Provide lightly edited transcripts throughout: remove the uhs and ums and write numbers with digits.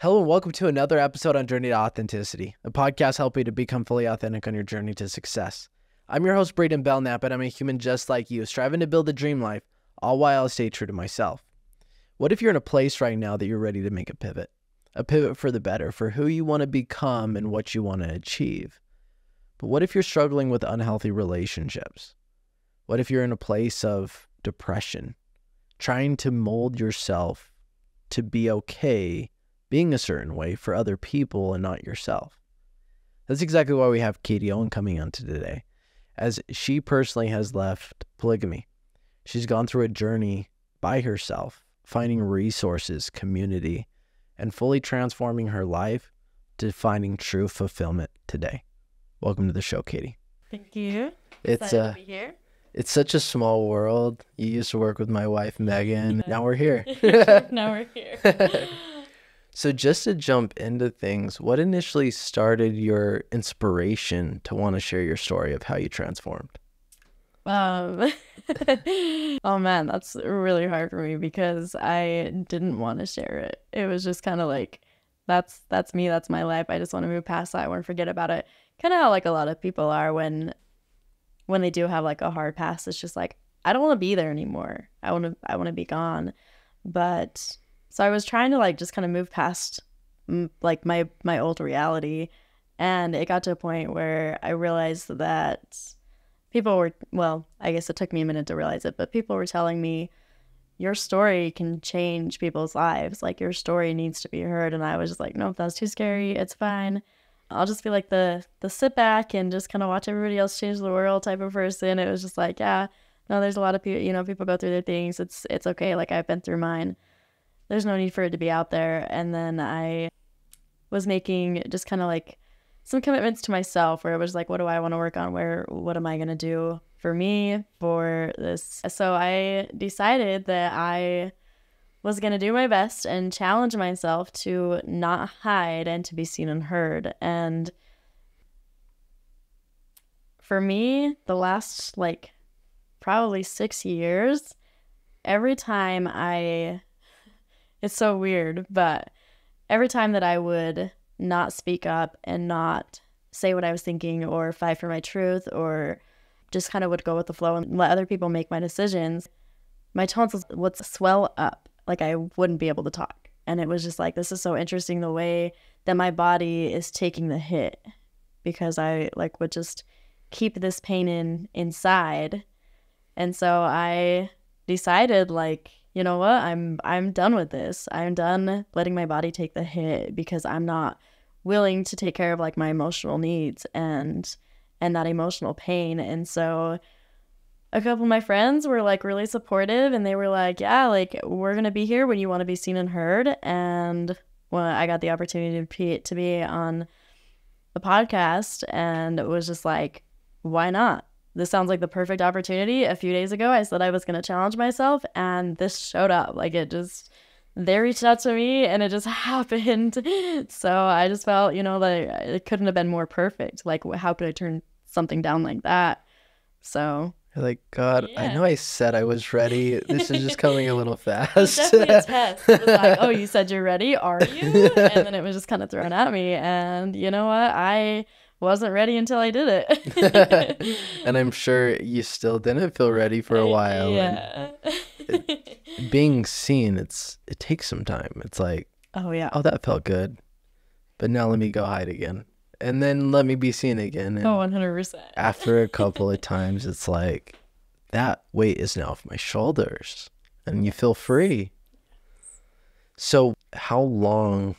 Hello and welcome to another episode on Journey to Authenticity, a podcast helping you to become fully authentic on your journey to success. I'm your host, Braden Belknap, and I'm a human just like you, striving to build a dream life, all while I stay true to myself. What if you're in a place right now that you're ready to make a pivot for the better, for who you want to become and what you want to achieve? But what if you're struggling with unhealthy relationships? What if you're in a place of depression, trying to mold yourself to be okay being a certain way for other people and not yourself? That's exactly why we have Katie Owen coming on to today, as she personally has left polygamy. She's gone through a journey by herself, finding resources, community, and fully transforming her life to finding true fulfillment today. Welcome to the show, Katie. Thank you. It's Excited to be here. It's such a small world. You used to work with my wife, Megan. Now we're here. Now we're here. So just to jump into things, what initially started your inspiration to want to share your story of how you transformed? Oh man, that's really hard for me because I didn't want to share it. It was just kind of like, that's me, that's my life. I just want to move past that. I want to forget about it. Kind of how like a lot of people are when they do have like a hard past. It's just like, I don't want to be there anymore. I want to be gone. But so I was trying to like just kind of move past like my old reality, and it got to a point where I realized that people were, well, I guess it took me a minute to realize it, but people were telling me your story can change people's lives. Like your story needs to be heard. And I was just like, nope, that's too scary. It's fine. I'll just be like the sit back and just kind of watch everybody else change the world type of person. It was just like, yeah, no, there's a lot of people, people go through their things. It's okay. Like I've been through mine. There's no need for it to be out there. And then I was making just kind of like some commitments to myself where it was like, what do I want to work on? What am I going to do for me for this? So I decided that I was going to do my best and challenge myself to not hide and to be seen and heard. And for me, the last like probably 6 years, every time it's so weird, but every time that I would not speak up and not say what I was thinking or fight for my truth or just kind of would go with the flow and let other people make my decisions, my tonsils would swell up. Like I wouldn't be able to talk. And it was just like, this is so interesting the way that my body is taking the hit, because I like would just keep this pain inside. And so I decided like, you know what, I'm done with this. I'm done letting my body take the hit because I'm not willing to take care of like my emotional needs and that emotional pain. And so a couple of my friends were like really supportive, and they were like, yeah, like we're going to be here when you want to be seen and heard. And when I got the opportunity to be on the podcast, and it was just like, why not? This sounds like the perfect opportunity. A few days ago, I said I was going to challenge myself, and this showed up. Like they reached out to me, and it just happened. So I just felt, that it couldn't have been more perfect. Like, how could I turn something down like that? So you're like, God, yeah. I know I said I was ready. This is just coming a little fast. It was definitely a test. It was like, oh, you said you're ready? Are you? And then it was just kind of thrown at me. And you know what? I wasn't ready until I did it. And I'm sure you still didn't feel ready for a while. Yeah. Being seen, it takes some time. It's like, oh yeah, oh, that felt good, but now let me go hide again, and then let me be seen again. And 100%. After a couple of times, it's like that weight is now off my shoulders, and you feel free. So how long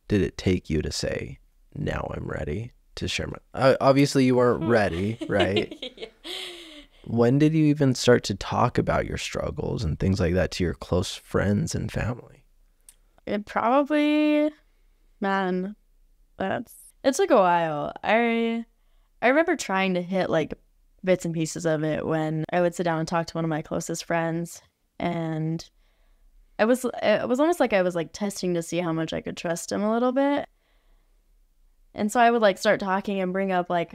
did it take you to say, now I'm ready to share my... Obviously you weren't ready, right? Yeah. When did you even start to talk about your struggles and things like that to your close friends and family? It probably, man, it took a while. I remember trying to hit like bits and pieces of it when I would sit down and talk to one of my closest friends, and it was almost like I was like testing to see how much I could trust him a little bit. And so I would like start talking and bring up like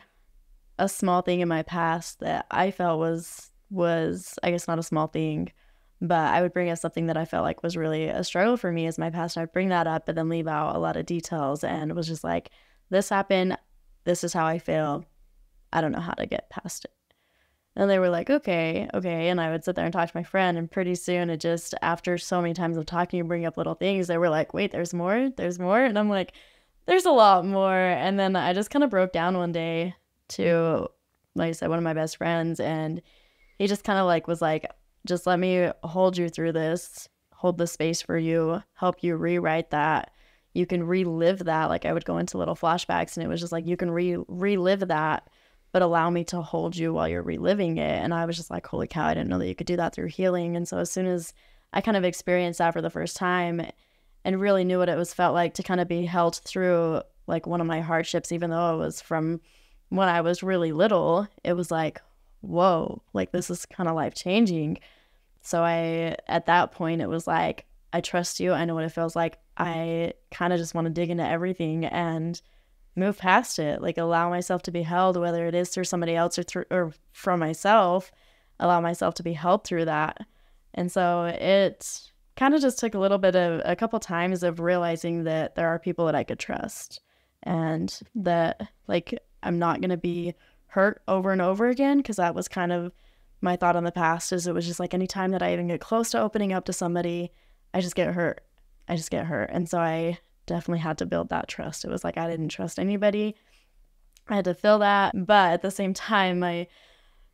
a small thing in my past that I felt was I guess not a small thing, But I would bring up something that I felt like was really a struggle for me as my past. I'd bring that up, but then leave out a lot of details, and it was just like, this happened. This is how I feel. I don't know how to get past it. And they were like, okay. And I would sit there and talk to my friend. And pretty soon it just, after so many times of talking and bringing up little things, they were like, wait, there's more? And I'm like, there's a lot more. And then I just kind of broke down one day to, like I said, one of my best friends. And he just kind of like was like, just let me hold you through this, hold the space for you, help you rewrite that. You can relive that. Like I would go into little flashbacks and it was just like, you can relive that, but allow me to hold you while you're reliving it. And I was just like, holy cow, I didn't know that you could do that through healing. And so as soon as I kind of experienced that for the first time and really knew what it was felt like to kind of be held through like one of my hardships, even though it was from when I was really little, it was like, whoa, like this is kind of life changing. So at that point, it was like, I trust you. I know what it feels like. I kind of just want to dig into everything and move past it, like allow myself to be held, whether it is through somebody else or from myself, allow myself to be held through that. And so it kind of just took a couple times of realizing that there are people that I could trust and that like I'm not going to be hurt over and over again, because that was kind of my thought in the past. Is it was just like anytime that I even get close to opening up to somebody, I just get hurt. And so I definitely had to build that trust. It was like I didn't trust anybody. I had to feel that. But at the same time, my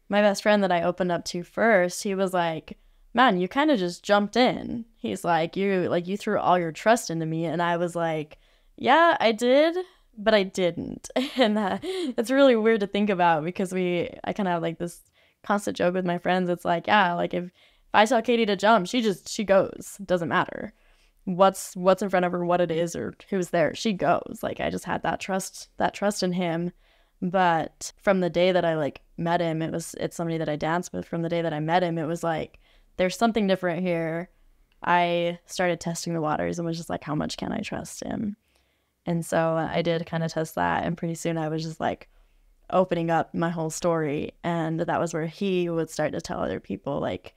best friend that I opened up to first, he was like, man, you kind of just jumped in. He's like, you threw all your trust into me. And I was like, yeah, I did, but I didn't. And it's really weird to think about, because I kind of have like this constant joke with my friends. It's like, yeah, like if I tell Katie to jump, she goes. It doesn't matter what's in front of her, what it is, or who's there. She goes. Like I just had that trust in him. But from the day that I like met him, it's somebody that I danced with. From the day that I met him, it was like, there's something different here. I started testing the waters and was just like, how much can I trust him? And so I did kind of test that. And pretty soon I was just like opening up my whole story. And that was where he would start to tell other people, like,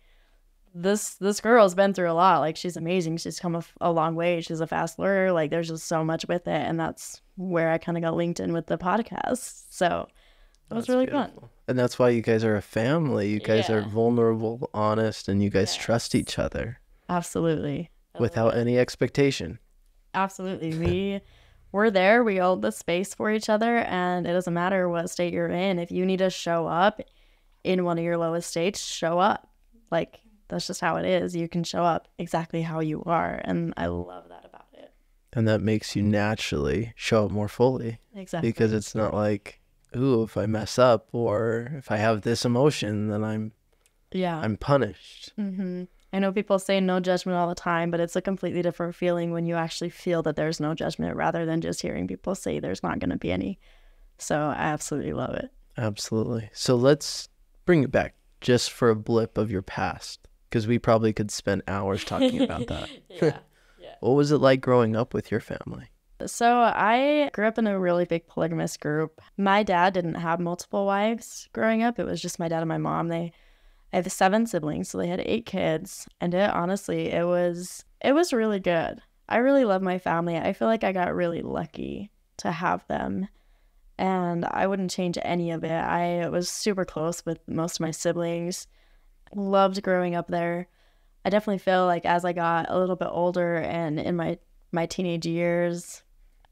this girl's been through a lot. Like, she's amazing. She's come a long way. She's a fast learner. Like, there's just so much with it. And that's where I kind of got linked in with the podcast. So it was really fun. And that's why you guys are a family. You guys are vulnerable, honest, and you guys trust each other. Absolutely. Without any expectation. Absolutely. We're there. We hold the space for each other, and it doesn't matter what state you're in. If you need to show up in one of your lowest states, show up. Like, that's just how it is. You can show up exactly how you are, and I love that about it. And that makes you naturally show up more fully. Exactly. Because it's not like, ooh, if I mess up or if I have this emotion, then I'm punished. Mm-hmm. I know people say no judgment all the time, but it's a completely different feeling when you actually feel that there's no judgment, rather than just hearing people say there's not going to be any. So I absolutely love it. Absolutely. So let's bring it back just for a blip of your past, because we probably could spend hours talking about that. Yeah. What was it like growing up with your family? So I grew up in a really big polygamous group. My dad didn't have multiple wives growing up. It was just my dad and my mom. I have 7 siblings, so they had 8 kids. And it was really good. I really love my family. I feel like I got really lucky to have them. And I wouldn't change any of it. I was super close with most of my siblings. Loved growing up there. I definitely feel like as I got a little bit older and in my teenage years,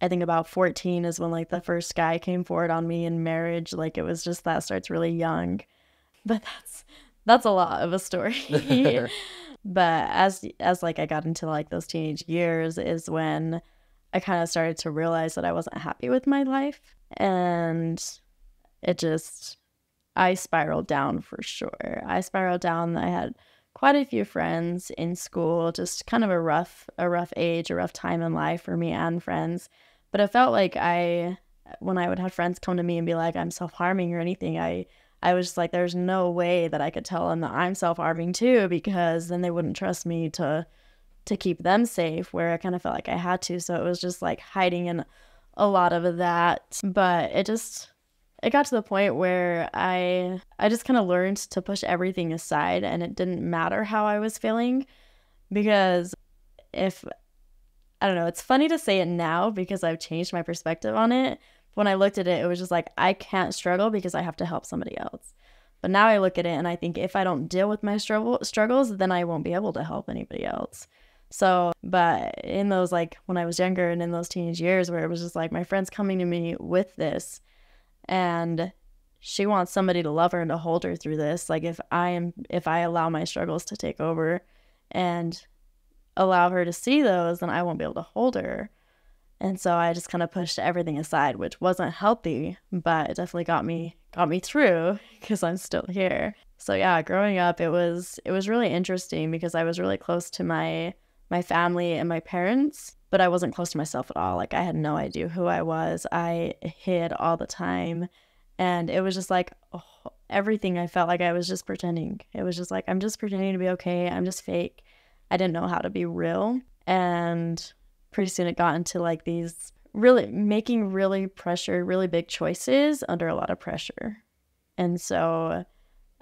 I think about 14 is when like the first guy came forward on me in marriage. Like it was just, that starts really young. But that's a lot of a story. But as like I got into like those teenage years is when I kind of started to realize that I wasn't happy with my life. And I spiraled down for sure. I had quite a few friends in school, just kind of a rough age, a rough time in life for me and friends. But it felt like when I would have friends come to me and be like, I'm self-harming or anything, I was just like, there's no way that I could tell them that I'm self-harming too, because then they wouldn't trust me to keep them safe, where I kind of felt like I had to. So it was just like hiding in a lot of that. But it it got to the point where I just kind of learned to push everything aside, and it didn't matter how I was feeling, because if, I don't know, it's funny to say it now because I've changed my perspective on it. When I looked at it, it was just like, I can't struggle because I have to help somebody else. But now I look at it and I think if I don't deal with my struggles, then I won't be able to help anybody else. So, but in those, like, when I was younger and in those teenage years where it was just like my friend's coming to me with this and she wants somebody to love her and to hold her through this, like if I allow my struggles to take over and allow her to see those, then I won't be able to hold her. And so I just kind of pushed everything aside, which wasn't healthy, but it definitely got me through because I'm still here. So yeah, growing up, it was really interesting because I was really close to my family and my parents, but I wasn't close to myself at all. Like I had no idea who I was. I hid all the time. And it was just like everything, I felt like I was just pretending. It was just like, I'm just pretending to be okay. I'm just fake. I didn't know how to be real. And pretty soon it got into like these making really big choices under a lot of pressure. And so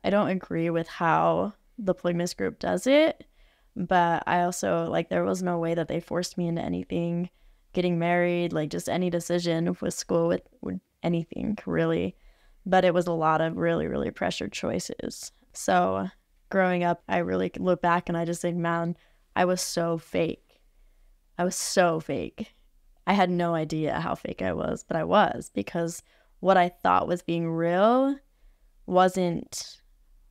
I don't agree with how the polygamous group does it, but I also, like, there was no way that they forced me into anything, getting married, like just any decision with school, with anything really. But it was a lot of really pressured choices. So growing up, I really look back and I just think, man, I was so fake. I had no idea how fake I was, but I was, because what I thought was being real wasn't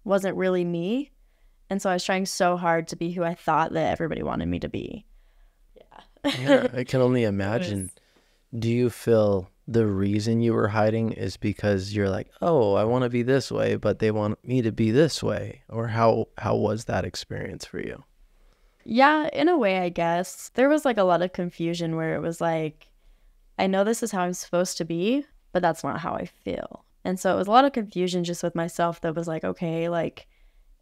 really me. And so I was trying so hard to be who I thought that everybody wanted me to be. Yeah, I can only imagine. Do you feel the reason you were hiding is because you're like, oh, I want to be this way, but they want me to be this way? Or how was that experience for you? Yeah, in a way, I guess. There was like a lot of confusion where it was like, I know this is how I'm supposed to be, but that's not how I feel. And so it was a lot of confusion just with myself that was like, okay, like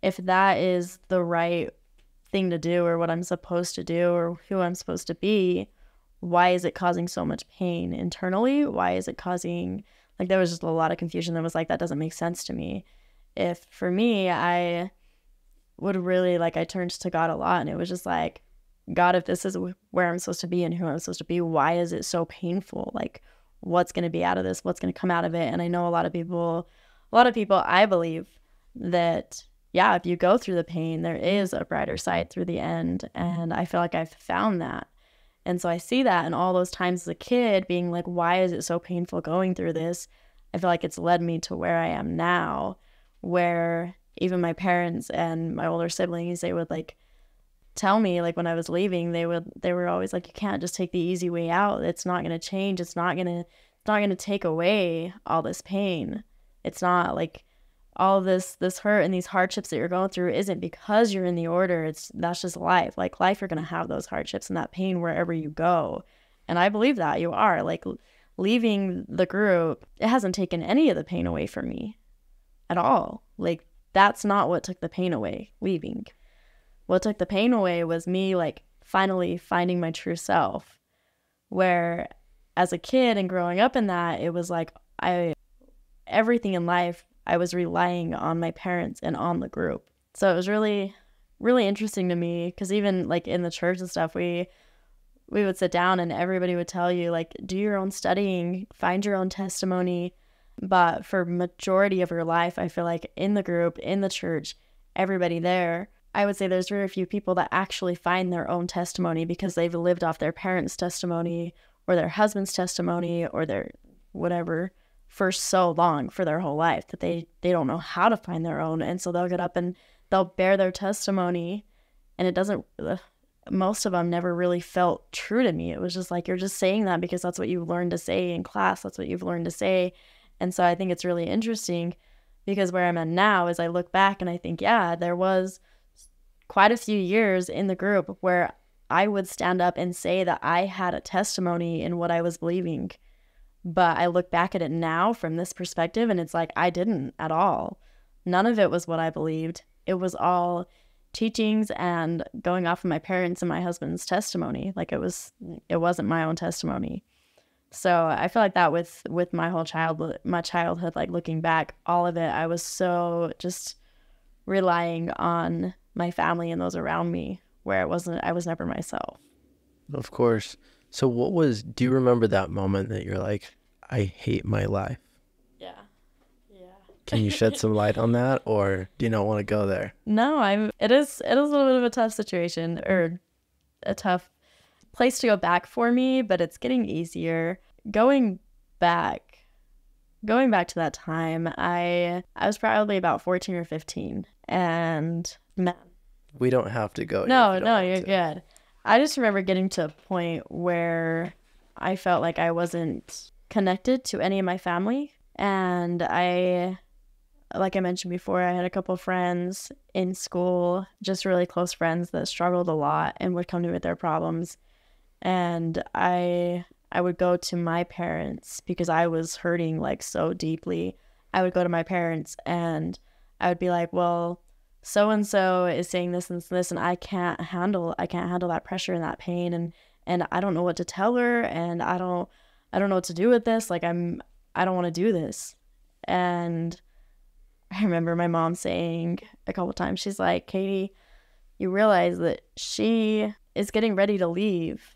if that is the right thing to do or what I'm supposed to do or who I'm supposed to be, why is it causing so much pain internally? Why is it causing, like, there was just a lot of confusion that was like, that doesn't make sense to me. If for me, I would really, like, I turned to God a lot, and it was just like, God, if this is where I'm supposed to be and who I'm supposed to be, why is it so painful? Like, what's going to be out of this? What's going to come out of it? And I know a lot of people, I believe that, yeah, if you go through the pain, there is a brighter side through the end. And I feel like I've found that. And so I see that in all those times as a kid being like, why is it so painful going through this? I feel like it's led me to where I am now, where even my parents and my older siblings, they would like tell me, like when I was leaving, they were always like, you can't just take the easy way out. It's not going to change. It's not going to take away all this pain. It's not like all this hurt and these hardships that you're going through isn't because you're in the order. That's just life. Like life, you're going to have those hardships and that pain wherever you go. And I believe that you are, like, leaving the group, it hasn't taken any of the pain away from me at all. Like, that's not what took the pain away, leaving. What took the pain away was me, like, finally finding my true self, where as a kid and growing up in that, it was like everything in life, I was relying on my parents and on the group. So it was really, really interesting to me, because even like in the church and stuff, we would sit down and everybody would tell you, like, do your own studying, find your own testimony. But for majority of your life, I feel like in the group, in the church, everybody there, I would say there's very few people that actually find their own testimony because they've lived off their parents' testimony or their husband's testimony or their whatever for so long, for their whole life, that they don't know how to find their own. And so they'll get up and they'll bear their testimony, and it doesn't, most of them never really felt true to me. It was just like, you're just saying that because that's what you've learned to say in class. That's what you've learned to say. And so I think it's really interesting, because where I'm at now is I look back and I think, yeah, there was quite a few years in the group where I would stand up and say that I had a testimony in what I was believing. But I look back at it now from this perspective, and it's like, I didn't at all. None of it was what I believed. It was all teachings and going off of my parents and my husband's testimony. Like, it wasn't my own testimony. So I feel like that with my whole childhood, like looking back, all of it, I was so just relying on my family and those around me, where I was never myself. Of course. So do you remember that moment that you're like, I hate my life? Yeah. Can you shed some light on that, or do you not want to go there? No, it is a little bit of a tough situation, or a tough place to go back for me, but it's getting easier. Going back to that time, I was probably about 14 or 15, and man, We don't have to go. no, you're good. I just remember getting to a point where I felt like I wasn't connected to any of my family, and like I mentioned before, I had a couple friends in school, just really close friends that struggled a lot and would come to me with their problems. And I would go to my parents because I was hurting like so deeply. I would go to my parents and I would be like, well, so and so is saying this and this, and I can't handle that pressure and that pain, and I don't know what to tell her, and I don't know what to do with this. Like I don't want to do this. And I remember my mom saying a couple times, she's like, Katie, you realize that she is getting ready to leave,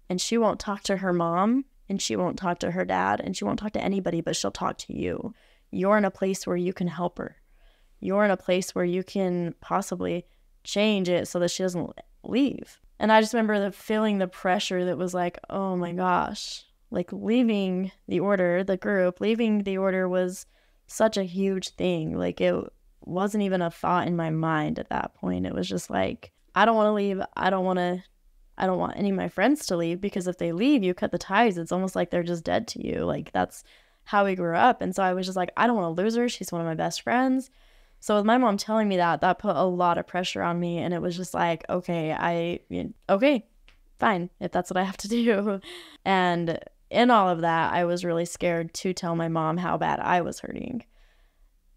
and she won't talk to her mom, and she won't talk to her dad, and she won't talk to anybody, but she'll talk to you. You're in a place where you can help her. You're in a place where you can possibly change it so that she doesn't leave. And I just remember feeling the pressure that was like, oh my gosh, like leaving the order was such a huge thing. Like it wasn't even a thought in my mind at that point. It was just like, I don't want to leave. I don't want any of my friends to leave, because if they leave, you cut the ties. It's almost like they're just dead to you. Like that's how we grew up. And so I was just like, I don't want to lose her. She's one of my best friends. So with my mom telling me that put a lot of pressure on me. And it was just like, okay, fine, if that's what I have to do. And in all of that, I was really scared to tell my mom how bad I was hurting.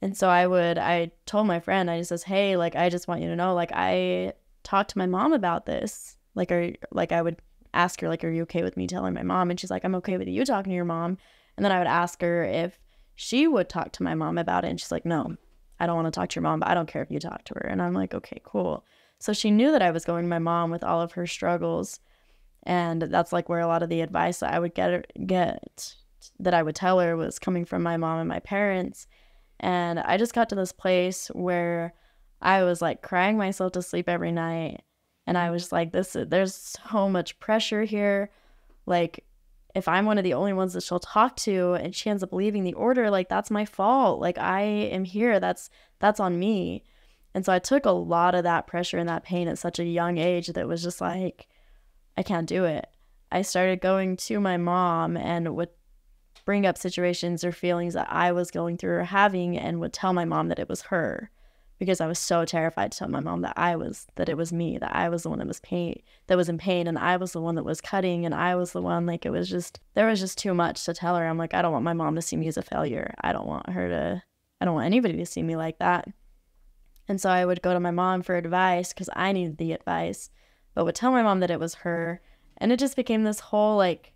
And so I told my friend, I just says, hey, like, I just want you to know, like, I talked to my mom about this. Like I would ask her, like, are you okay with me telling my mom? And she's like, I'm okay with you talking to your mom. And then I would ask her if she would talk to my mom about it. And she's like, no, I don't want to talk to your mom, but I don't care if you talk to her. And I'm like, okay, cool. So she knew that I was going to my mom with all of her struggles. And that's like where a lot of the advice that I would get that I would tell her was coming from my mom and my parents. And I just got to this place where I was like crying myself to sleep every night. And I was like, there's so much pressure here. Like, if I'm one of the only ones that she'll talk to and she ends up leaving the order, like, that's my fault. Like, I am here. That's on me. And so I took a lot of that pressure and that pain at such a young age that was just like, I can't do it. I started going to my mom and would bring up situations or feelings that I was going through or having, and would tell my mom that it was her, because I was so terrified to tell my mom that it was me, that I was the one that was in pain, and I was the one that was cutting, and I was the one, like, there was just too much to tell her. I'm like, I don't want my mom to see me as a failure. I don't want anybody to see me like that. And so I would go to my mom for advice because I needed the advice, but would tell my mom that it was her. And it just became this whole, like,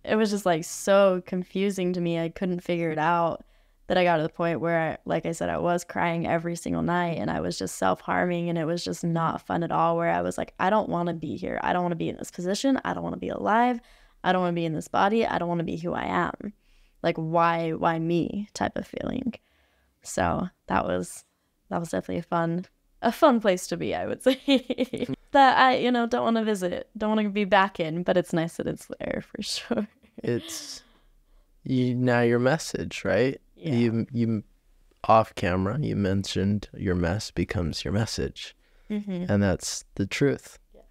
it was just like so confusing to me. I couldn't figure it out, that I got to the point where, like I said, I was crying every single night, and I was just self-harming, and it was just not fun at all, where I was like, I don't want to be here. I don't want to be in this position. I don't want to be alive. I don't want to be in this body. I don't want to be who I am. Like, why me type of feeling. So that was definitely a fun place to be, I would say. That I, don't want to visit, don't want to be back in, but it's nice that it's there for sure. It's now your message, right? Yeah. You off camera, you mentioned your mess becomes your message. Mm-hmm. And that's the truth. Yeah.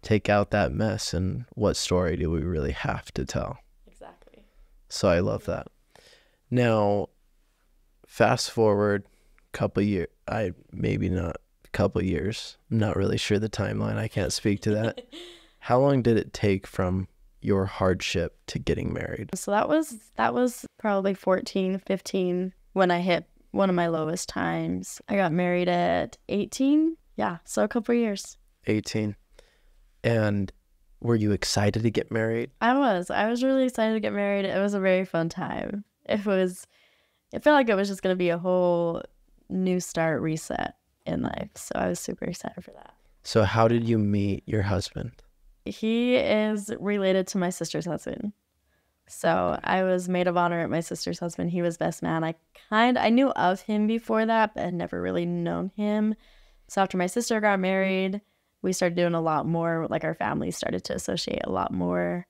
Take out that mess, and what story do we really have to tell? Exactly. So I love that. Now, fast forward couple years, maybe not a couple years. I'm not really sure the timeline. I can't speak to that. How long did it take from your hardship to getting married? So that was probably 14, 15 when I hit one of my lowest times. I got married at 18. Yeah, so a couple of years. 18. And Were you excited to get married? I was really excited to get married. It was a very fun time. It felt like it was just going to be a whole new start, reset in life. So I was super excited for that. So how did you meet your husband? He is related to my sister's husband. So I was maid of honor at my sister's husband. He was best man. I knew of him before that, but had never really known him. So after my sister got married, we started doing a lot more. Like, our families started to associate a lot more.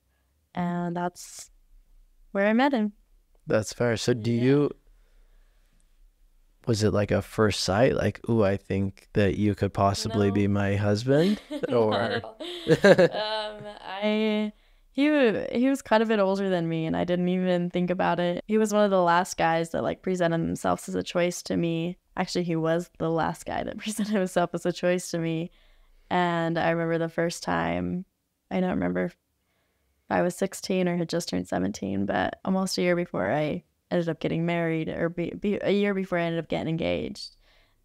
And that's where I met him. That's fair. So was it like a first sight? Like, ooh, I think that you could possibly be my husband? Or he was quite a bit older than me, and I didn't even think about it. He was one of the last guys that like presented themselves as a choice to me. Actually, he was the last guy that presented himself as a choice to me. And I remember the first time, I don't remember if I was 16 or had just turned 17, but almost a year before I ended up getting married, or a year before I ended up getting engaged,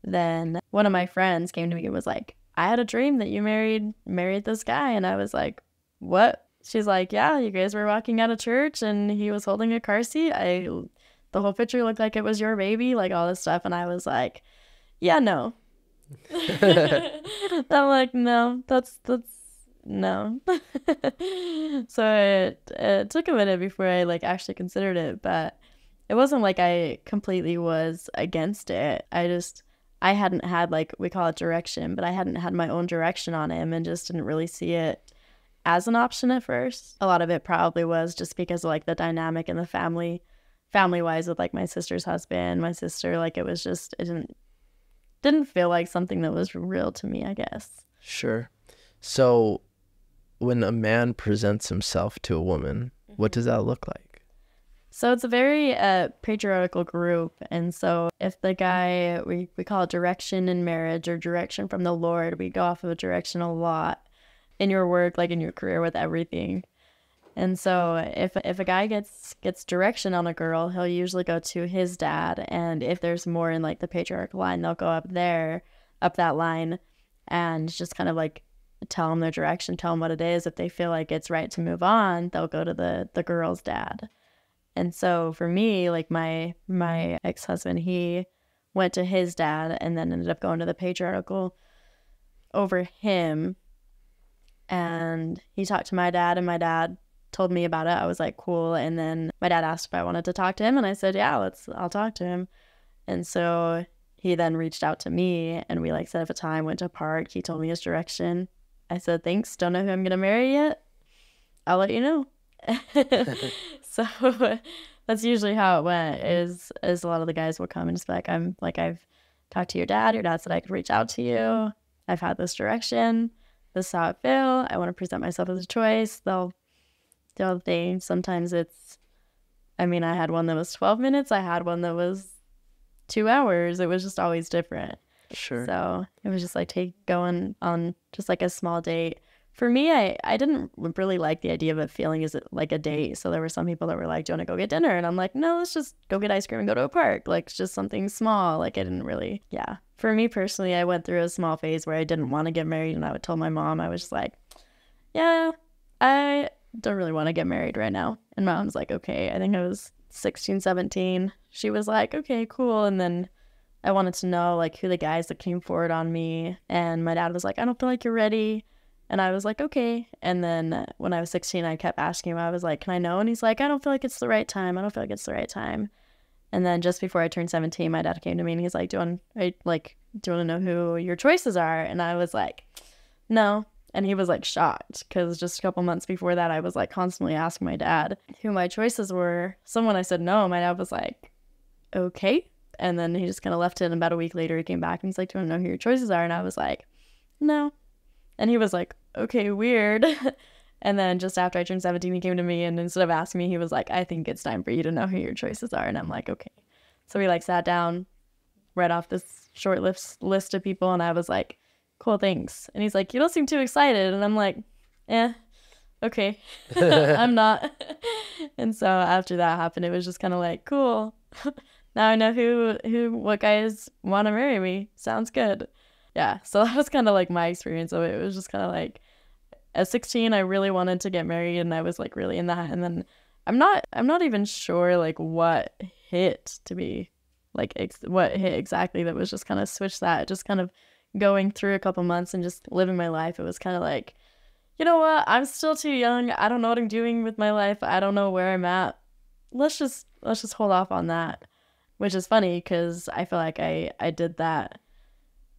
then one of my friends came to me and was like, I had a dream that you married this guy. And I was like, what? She's like, yeah, you guys were walking out of church and he was holding a car seat. The whole picture looked like it was your baby, like all this stuff. And I was like, yeah, no. I'm like, no, that's no. So it took a minute before I like actually considered it, but it wasn't like I completely was against it. I hadn't had, like, we call it direction, but I hadn't had my own direction on him and just didn't really see it as an option at first. A lot of it probably was just because of like the dynamic in the family wise with like my sister's husband, my sister, like it was just, it didn't feel like something that was real to me, I guess. Sure. So when a man presents himself to a woman, what does that look like? So it's a very patriarchal group. And so if the guy, we call it direction in marriage or direction from the Lord, we go off of a direction a lot in your work, like in your career, with everything. And so if a guy gets direction on a girl, he'll usually go to his dad. And if there's more in like the patriarchal line, they'll go up that line and just kind of like tell him their direction, tell him what it is. If they feel like it's right to move on, they'll go to the girl's dad. And so for me, like my ex-husband, he went to his dad and then ended up going to the patriarchal over him. And he talked to my dad, and my dad told me about it. I was like, cool. And then my dad asked if I wanted to talk to him, and I said, yeah, I'll talk to him. And so he then reached out to me, and we like set up a time, went to a park. He told me his direction. I said, thanks. Don't know who I'm going to marry yet. I'll let you know. So that's usually how it went, is a lot of the guys will come and just be like, I've talked to your dad said I could reach out to you. I've had this direction. This is how I feel. I want to present myself as a choice. They'll think sometimes it's, I mean, I had one that was 12 minutes. I had one that was 2 hours. It was just always different. Sure. So it was just like going on just like a small date. For me, I didn't really like the idea of it feeling as like a date. So there were some people that were like, do you want to go get dinner? And I'm like, no, let's just go get ice cream and go to a park. Like, it's just something small. Like, I didn't really, yeah. For me personally, I went through a small phase where I didn't want to get married. And I would tell my mom, I was just like, yeah, I don't really want to get married right now. And my mom's like, okay. I think I was 16, 17. She was like, okay, cool. And then I wanted to know like who the guys that came forward on me. And my dad was like, I don't feel like you're ready. And I was like, okay. And then when I was 16, I kept asking him, I was like, can I know? And he's like, I don't feel like it's the right time. I don't feel like it's the right time. And then just before I turned 17, my dad came to me and he's like, do you want to know who your choices are? And I was like, no. And he was like shocked, because just a couple months before that, I was like constantly asking my dad who my choices were. So when I said no, my dad was like, okay. And then he just kind of left it. And about a week later, he came back and he's like, do you want to know who your choices are? And I was like, no. And he was like, okay, weird. And then just after I turned 17, he came to me, and instead of asking me, he was like, I think it's time for you to know who your choices are. And I'm like, okay. So we like sat down, read off this short list of people, and I was like, cool, thanks. And he's like, you don't seem too excited. And I'm like, okay. I'm not. And so after that happened, it was just kind of like, cool. Now I know what guys want to marry me. Sounds good. Yeah, so that was kind of like my experience of it. It was just kind of like, at 16, I really wanted to get married, and I was like really in that. And then I'm not even sure like what hit to be like what hit exactly that was just kind of switched that. Just kind of going through a couple months and just living my life. It was kind of like, you know what? I'm still too young. I don't know what I'm doing with my life. I don't know where I'm at. Let's just hold off on that, which is funny because I feel like I did that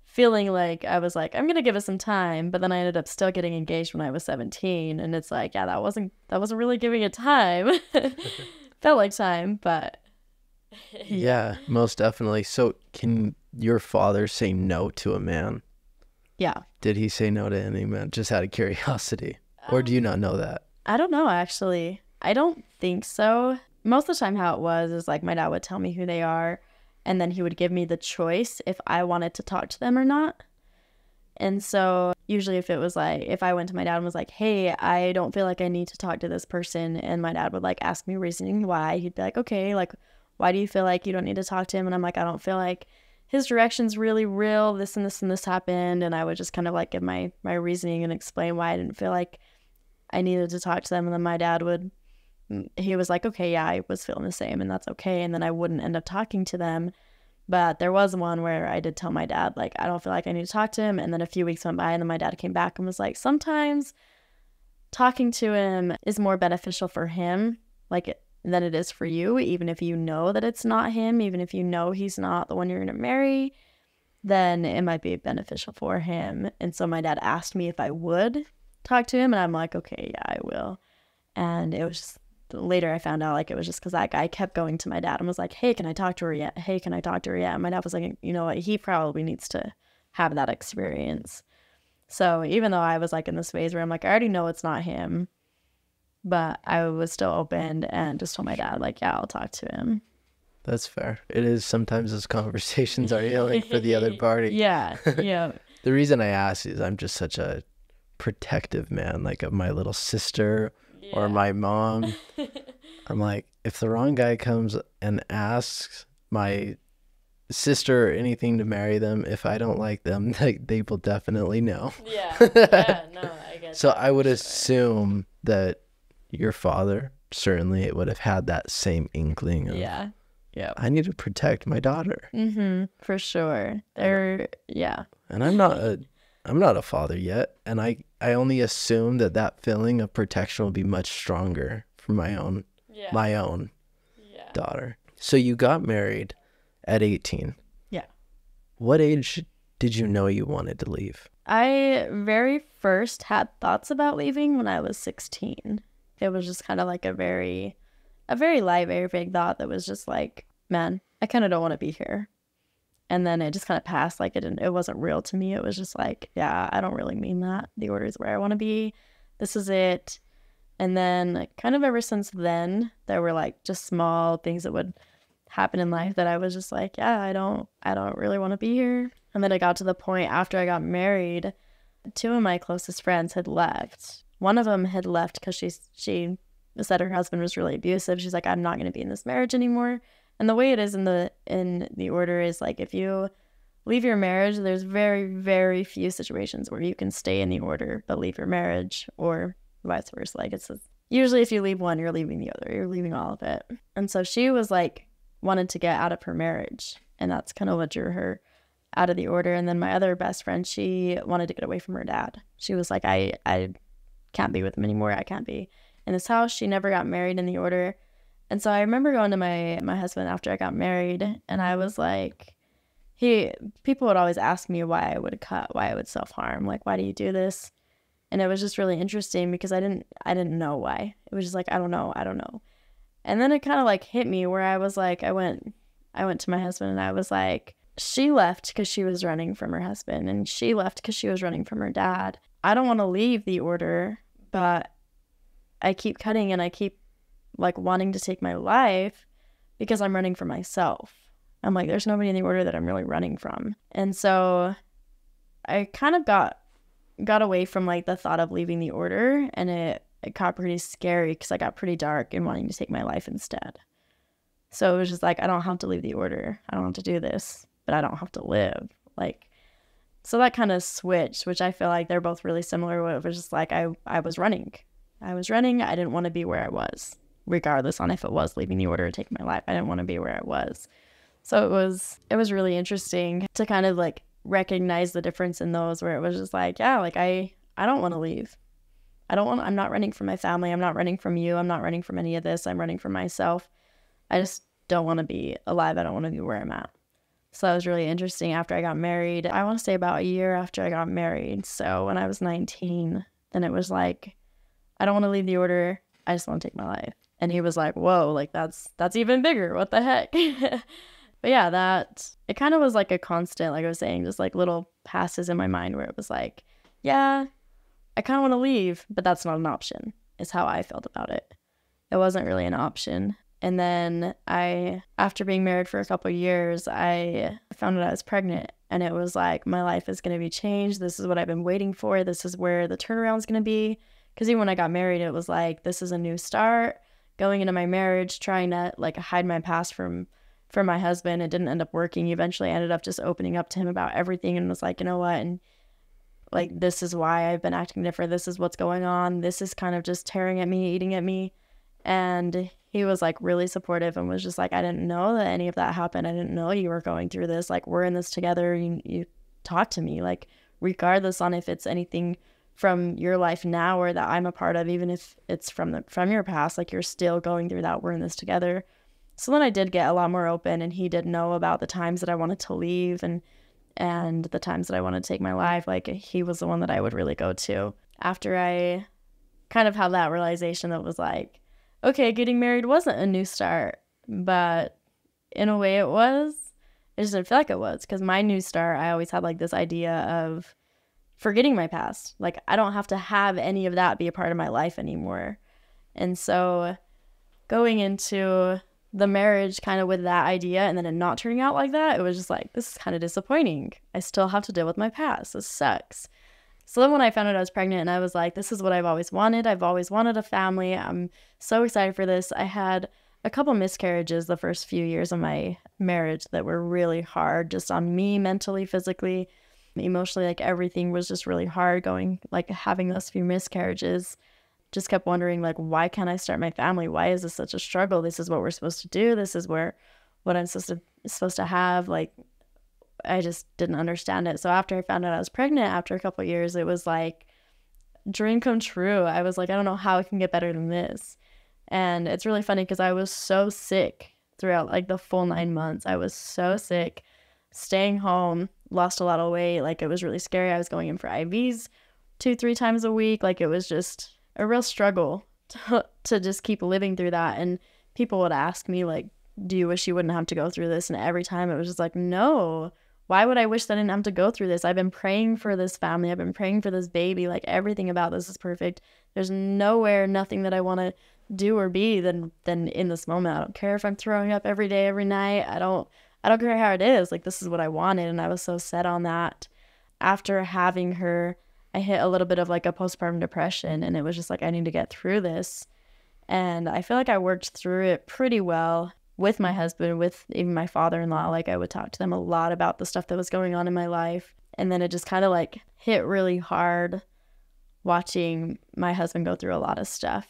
feeling like I was like, I'm going to give it some time. But then I ended up still getting engaged when I was 17. And it's like, yeah, that wasn't really giving it time. Felt like time, but. Yeah, most definitely. So can your father say no to a man? Yeah. Did he say no to any man? Just out of curiosity. Or do you not know that? I don't know, actually. I don't think so. Most of the time how it was is like my dad would tell me who they are, and then he would give me the choice if I wanted to talk to them or not. And so usually if it was like, if I went to my dad and was like, hey, I don't feel like I need to talk to this person, and my dad would like ask me reasoning why, he'd be like, okay, like, why do you feel like you don't need to talk to him? And I'm like, I don't feel like his direction's really real. This and this and this happened. And I would just kind of like give my reasoning and explain why I didn't feel like I needed to talk to them. And then my dad he was like, okay, yeah, I was feeling the same, and that's okay. And then I wouldn't end up talking to them. But there was one where I did tell my dad, like, I don't feel like I need to talk to him. And then a few weeks went by, and then my dad came back and was like, sometimes talking to him is more beneficial for him, like, than it is for you, even if you know that it's not him, even if you know he's not the one you're going to marry, then it might be beneficial for him. And so my dad asked me if I would talk to him, and I'm like, okay, yeah, I will. And it was just, later I found out like it was just because that guy kept going to my dad and was like, hey, can I talk to her yet? Hey, can I talk to her yet? And my dad was like, you know what, he probably needs to have that experience. So even though I was like in this phase where I'm like, I already know it's not him, but I was still open and just told my dad, like, yeah, I'll talk to him. That's fair. It is, sometimes those conversations are healing for the other party. Yeah, yeah. The reason I ask is I'm just such a protective man, like of my little sister or my mom. I'm like, if the wrong guy comes and asks my sister or anything to marry them, if I don't like them, they will definitely know. Yeah, yeah, no, I get So that I would for sure. assume that your father certainly would have had that same inkling of, Yeah, I need to protect my daughter. for sure. Yeah. And I'm not a father yet, and I only assume that feeling of protection will be much stronger for my own daughter. So you got married at 18. Yeah. What age did you know you wanted to leave? I very first had thoughts about leaving when I was 16. It was just kind of like a very light, very vague thought that was just like, man, I kind of don't want to be here. And then it just kind of passed, like it wasn't real to me. It was just like, yeah, I don't really mean that. The order is where I want to be. This is it. And then kind of ever since then, there were like just small things that would happen in life that I was just like, yeah, I don't really want to be here. And then it got to the point after I got married, 2 of my closest friends had left. One of them had left because she said her husband was really abusive. She's like, I'm not going to be in this marriage anymore. And the way it is in the order is like, if you leave your marriage, there's very, very few situations where you can stay in the order but leave your marriage, or vice versa. Like usually if you leave one, you're leaving the other. You're leaving all of it. And so she was like, wanted to get out of her marriage, and that's kind of what drew her out of the order. And then my other best friend, she wanted to get away from her dad. She was like, I can't be with him anymore. I can't be in this house. She never got married in the order. And so I remember going to my husband after I got married, and I was like, people would always ask me why I would cut, why I would self-harm, like, why do you do this? And it was just really interesting because I didn't know why. It was just like, I don't know. And then it kind of like hit me where I was like, I went to my husband and I was like, she left because she was running from her husband, and she left because she was running from her dad. I don't want to leave the order, but I keep cutting and I keep like wanting to take my life because I'm running for myself. I'm like, there's nobody in the order that I'm really running from. And so I kind of got away from like the thought of leaving the order, and it got pretty scary because I got pretty dark in wanting to take my life instead. So it was just like, I don't have to leave the order. I don't have to do this, but I don't have to live. Like, So that kind of switched, which I feel like they're both really similar. It was just like I was running. I was running. I didn't want to be where I was, regardless on if it was leaving the order or taking my life. I didn't want to be where I was. So it was really interesting to kind of like recognize the difference in those, where it was just like, yeah, like I don't want to leave. I'm not running from my family. I'm not running from you. I'm not running from any of this. I'm running from myself. I just don't want to be alive. I don't want to be where I'm at. So that was really interesting. After I got married, I want to say about a year after I got married. So when I was 19, then it was like, I don't want to leave the order. I just want to take my life. And he was like, whoa, like that's even bigger. What the heck? But yeah, it kind of was like a constant, like I was saying, just like little passes in my mind where it was like, yeah, I kind of want to leave, but that's not an option, is how I felt about it. It wasn't really an option. And then after being married for a couple of years, I found out I was pregnant, and it was like, my life is going to be changed. This is what I've been waiting for. This is where the turnaround is going to be. Because even when I got married, it was like, this is a new start. Going into my marriage, trying to like hide my past from my husband. It didn't end up working. Eventually I ended up just opening up to him about everything, and was like, you know what? And like, this is why I've been acting different. This is what's going on. This is kind of just tearing at me, eating at me. And he was like really supportive and was just like, I didn't know that any of that happened. I didn't know you were going through this. Like, we're in this together. You talk to me, like, regardless on if it's anything from your life now or that I'm a part of, even if it's from your past, like, you're still going through that. We're in this together. So then I did get a lot more open, and he did know about the times that I wanted to leave and the times that I wanted to take my life. Like, he was the one that I would really go to after I kind of had that realization that was like, okay, getting married wasn't a new start, but in a way it was. It just didn't feel like it was, because my new start, I always had like this idea of forgetting my past. Like, I don't have to have any of that be a part of my life anymore. And so going into the marriage kind of with that idea, and then it not turning out like that, it was just like, this is kind of disappointing. I still have to deal with my past. This sucks. So then when I found out I was pregnant, and I was like, this is what I've always wanted. I've always wanted a family. I'm so excited for this. I had a couple miscarriages the first few years of my marriage that were really hard, just on me mentally, physically, emotionally. Like, everything was just really hard going, like, having those few miscarriages. Just kept wondering, like, why can't I start my family? Why is this such a struggle? This is what we're supposed to do. This is what I'm supposed to have. Like, I just didn't understand it. So after I found out I was pregnant, after a couple of years, it was like dream come true. I was like, I don't know how it can get better than this. And it's really funny because I was so sick throughout like the full 9 months. I was so sick, staying home, lost a lot of weight. Like, it was really scary. I was going in for IVs 2-3 times a week. Like, it was just a real struggle to just keep living through that. And people would ask me, like, do you wish you wouldn't have to go through this? And every time it was just like, no. Why would I wish that I didn't have to go through this? I've been praying for this family. I've been praying for this baby. Like, everything about this is perfect. There's nothing that I want to do or be than in this moment. I don't care if I'm throwing up every day, every night. I don't care how it is. Like, this is what I wanted. And I was so set on that. After having her, I hit a little bit of like a postpartum depression, and it was just like, I need to get through this. And I feel like I worked through it pretty well with my husband, with even my father-in-law. Like, I would talk to them a lot about the stuff that was going on in my life. And then it just kind of like hit really hard watching my husband go through a lot of stuff.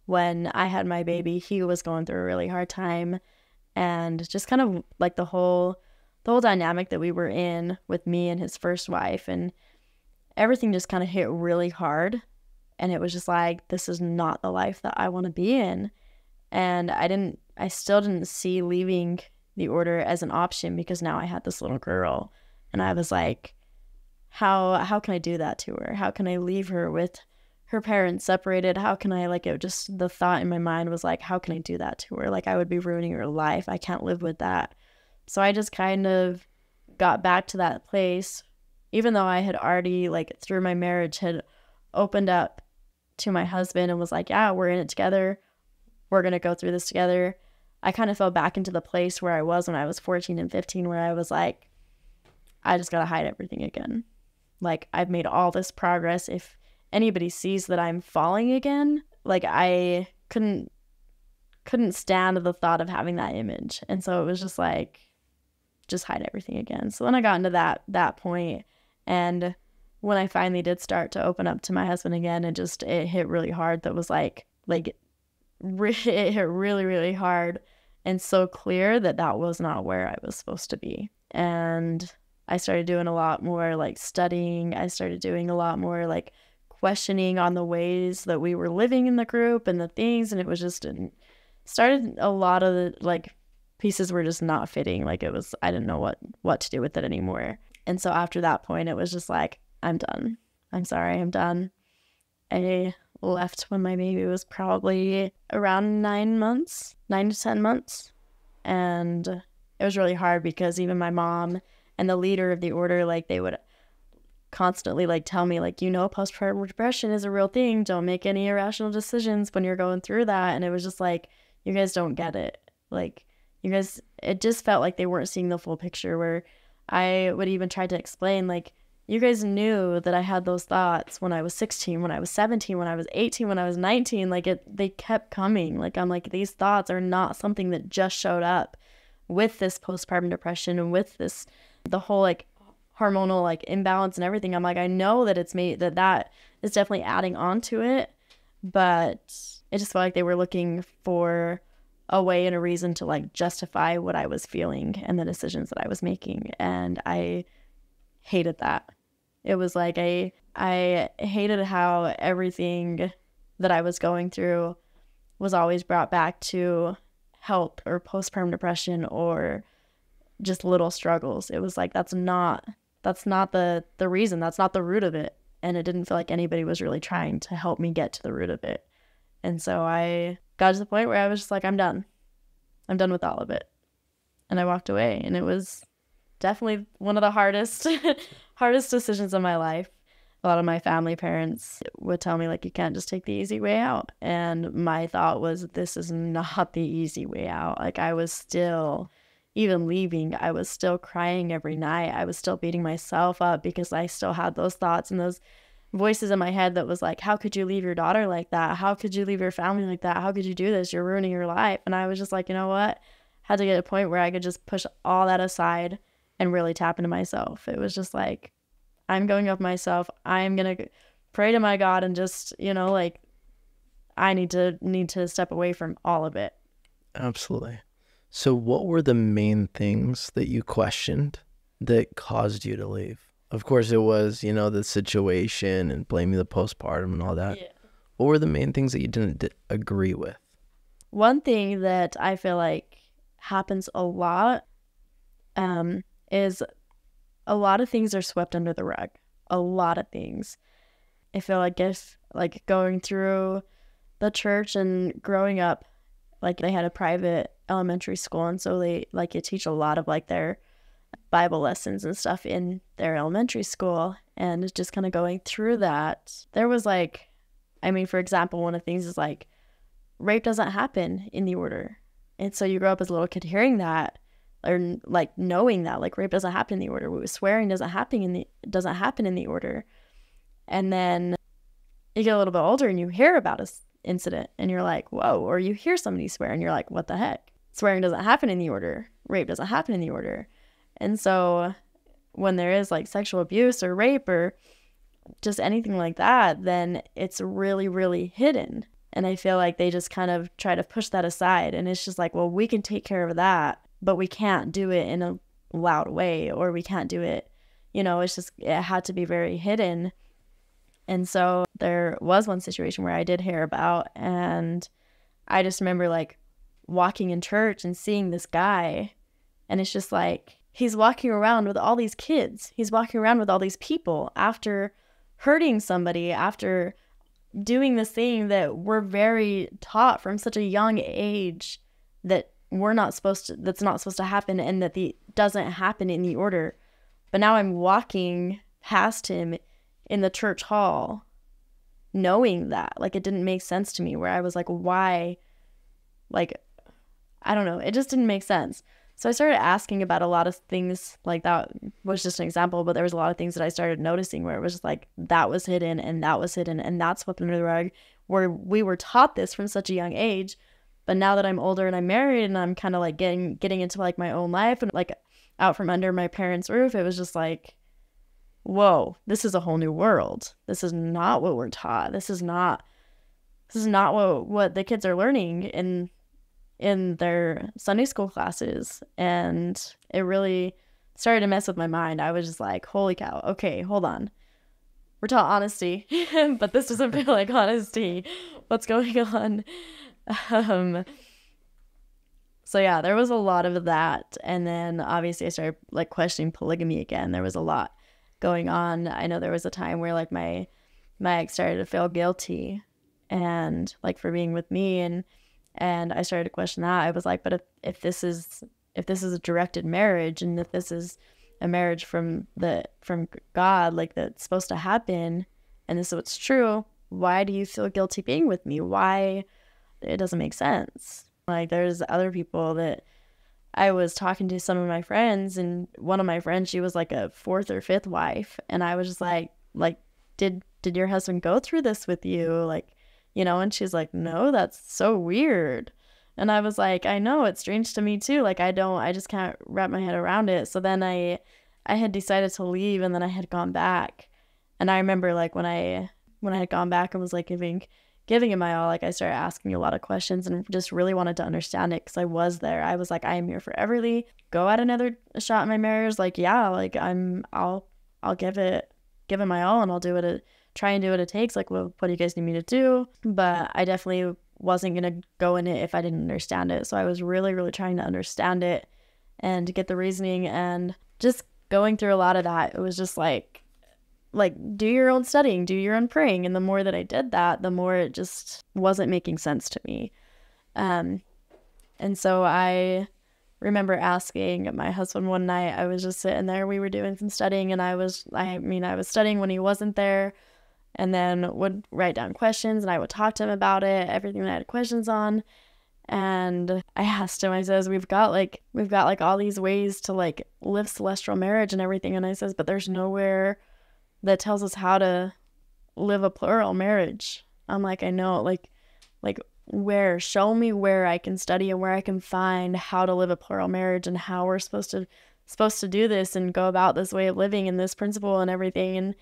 When I had my baby, he was going through a really hard time. And just kind of like the whole dynamic that we were in with me and his first wife, and everything just kind of hit really hard. And it was just like, this is not the life that I want to be in. And I still didn't see leaving the order as an option, because now I had this little girl, and I was like, how can I do that to her? How can I leave her with her parents separated? How can I, like, it just, the thought in my mind was like, how can I do that to her? Like, I would be ruining her life. I can't live with that. So I just kind of got back to that place, even though I had already, like, through my marriage, had opened up to my husband and was like, yeah, we're in it together. We're going to go through this together. I kind of fell back into the place where I was when I was 14 and 15, where I was like, I just got to hide everything again. Like, I've made all this progress. If anybody sees that I'm falling again, like, I couldn't stand the thought of having that image. And so it was just like, just hide everything again. So then I got into that point, And when I finally did start to open up to my husband again, it hit really hard. That was it hit really, really hard and so clear that was not where I was supposed to be. And I started doing a lot more like studying. I started doing a lot more like questioning on the ways that we were living in the group and the things. And it was just started a lot of the like pieces were just not fitting. Like I didn't know what to do with it anymore. And so after that point, it was just like, I'm done. I'm sorry, I'm done. I left when my baby was probably around 9 to 10 months. And it was really hard because even my mom and the leader of the order, like they would constantly like tell me like, postpartum depression is a real thing. Don't make any irrational decisions when you're going through that. And it was just like, you guys don't get it. Like you guys, it just felt like they weren't seeing the full picture, where I would even try to explain like, you guys knew that I had those thoughts when I was 16, when I was 17, when I was 18, when I was 19, they kept coming. Like, I'm like, these thoughts are not something that just showed up with this postpartum depression and with the whole like hormonal like imbalance and everything. I'm like, I know that it's made that is definitely adding on to it, but it just felt like they were looking for a way and a reason to like justify what I was feeling and the decisions that I was making. And I hated that. It was like I hated how everything that I was going through was always brought back to health or postpartum depression or just little struggles. It was like that's not the reason. That's not the root of it. And it didn't feel like anybody was really trying to help me get to the root of it. And so I got to the point where I was just like, I'm done. I'm done with all of it. And I walked away. And it was definitely one of the hardest decisions of my life. A lot of my family parents would tell me like, you can't just take the easy way out. And my thought was, this is not the easy way out. Like I was still, even leaving, I was still crying every night. I was still beating myself up because I still had those thoughts and those voices in my head that was like, how could you leave your daughter like that? How could you leave your family like that? How could you do this? You're ruining your life. And I was just like, you know what? Had to get to a point where I could just push all that aside and really tap into myself. It was just like, I'm going up myself. I'm going to pray to my God and just, like I need to step away from all of it. Absolutely. So what were the main things that you questioned that caused you to leave? Of course it was, the situation and blaming the postpartum and all that. Yeah. What were the main things that you didn't agree with? One thing that I feel like happens a lot is a lot of things are swept under the rug. A lot of things. I feel like if like going through the church and growing up, like they had a private elementary school, and so they like you teach a lot of like their Bible lessons and stuff in their elementary school, and just kind of going through that, there was like, for example, one of the things is like rape doesn't happen in the order. And so you grow up as a little kid hearing that, or like knowing that like rape doesn't happen in the order. Swearing doesn't happen in the order. And then you get a little bit older and you hear about an incident and you're like, whoa, or you hear somebody swear and you're like, what the heck? Swearing doesn't happen in the order. Rape doesn't happen in the order. And so when there is like sexual abuse or rape or just anything like that, then it's really, really hidden. And I feel like they just kind of try to push that aside. And it's just like, well, we can take care of that, but we can't do it in a loud way, or we can't do it, it's just, it had to be very hidden. And so there was one situation where I did hear about, and I just remember like walking in church and seeing this guy, and it's just like, he's walking around with all these kids. He's walking around with all these people after hurting somebody, after doing this thing that we're very taught from such a young age that that's not supposed to happen, and that doesn't happen in the order. But now I'm walking past him in the church hall knowing that, like, it didn't make sense to me, where I was like, why? Like, I don't know. It just didn't make sense. So I started asking about a lot of things. Like, that was just an example, but there was a lot of things that I started noticing where it was just like, that was hidden and that was hidden and that's swept under the rug, where we were taught this from such a young age. But now that I'm older and I'm married and I'm kind of like getting into like my own life and like out from under my parents' roof, it was just like, whoa, this is a whole new world. This is not what we're taught. This is not what the kids are learning in their Sunday school classes. And it really started to mess with my mind. I was just like, holy cow, okay, hold on. We're taught honesty, but this doesn't feel like honesty. What's going on? So yeah, there was a lot of that. And then obviously I started like questioning polygamy again. There was a lot going on. I know there was a time where like my ex started to feel guilty and like for being with me, and I started to question that. I was like, but if this is a directed marriage, and if this is a marriage from God, like that's supposed to happen, and this is what's true, why do you feel guilty being with me? Why? It doesn't make sense. Like there's other people that I was talking to, some of my friends, and one of my friends, she was like a fourth or fifth wife, and I was just like did your husband go through this with you? Like, you know, and she's like, no, that's so weird. And I was like, I know, it's strange to me too. Like, I just can't wrap my head around it. So then I had decided to leave, and then I had gone back. And I remember like when I had gone back and was like giving it my all, like I started asking a lot of questions and just really wanted to understand it, because I was there. I was like, I am here for Everly. Go at another shot in my marriage. Like, yeah, like I'll give it my all, and I'll try and do what it takes. Like, what do you guys need me to do? But I definitely wasn't going to go in it if I didn't understand it. So I was really, really trying to understand it and get the reasoning, and just going through a lot of that. It was just like do your own studying, do your own praying. And the more that I did that, the more it just wasn't making sense to me. And so I remember asking my husband one night, I was just sitting there, we were doing some studying, and I was studying when he wasn't there, and then would write down questions, and I would talk to him about it, everything that I had questions on. And I asked him, I says, we've got like all these ways to like live celestial marriage and everything. And I says, but there's nowhere that tells us how to live a plural marriage. I'm like, I know, like where? Show me where I can study and where I can find how to live a plural marriage and how we're supposed to do this and go about this way of living and this principle and everything.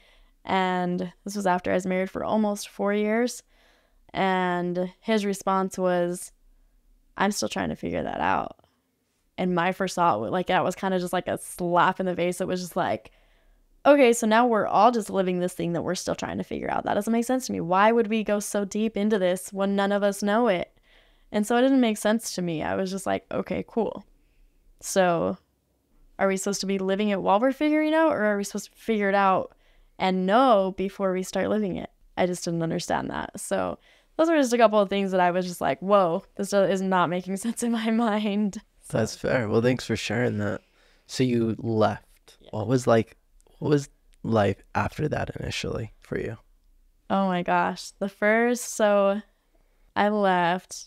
And this was after I was married for almost 4 years. And his response was, I'm still trying to figure that out. And my first thought, like, that was kind of just like a slap in the face. It was just like, okay, so now we're all just living this thing that we're still trying to figure out. That doesn't make sense to me. Why would we go so deep into this when none of us know it? And so it didn't make sense to me. I was just like, okay, cool. So are we supposed to be living it while we're figuring it out, or are we supposed to figure it out and know before we start living it? I just didn't understand that. So those were just a couple of things that I was just like, whoa, this is not making sense in my mind. So, that's fair. Well, thanks for sharing that. So you left. Yeah. What was life after that initially for you? Oh my gosh. So I left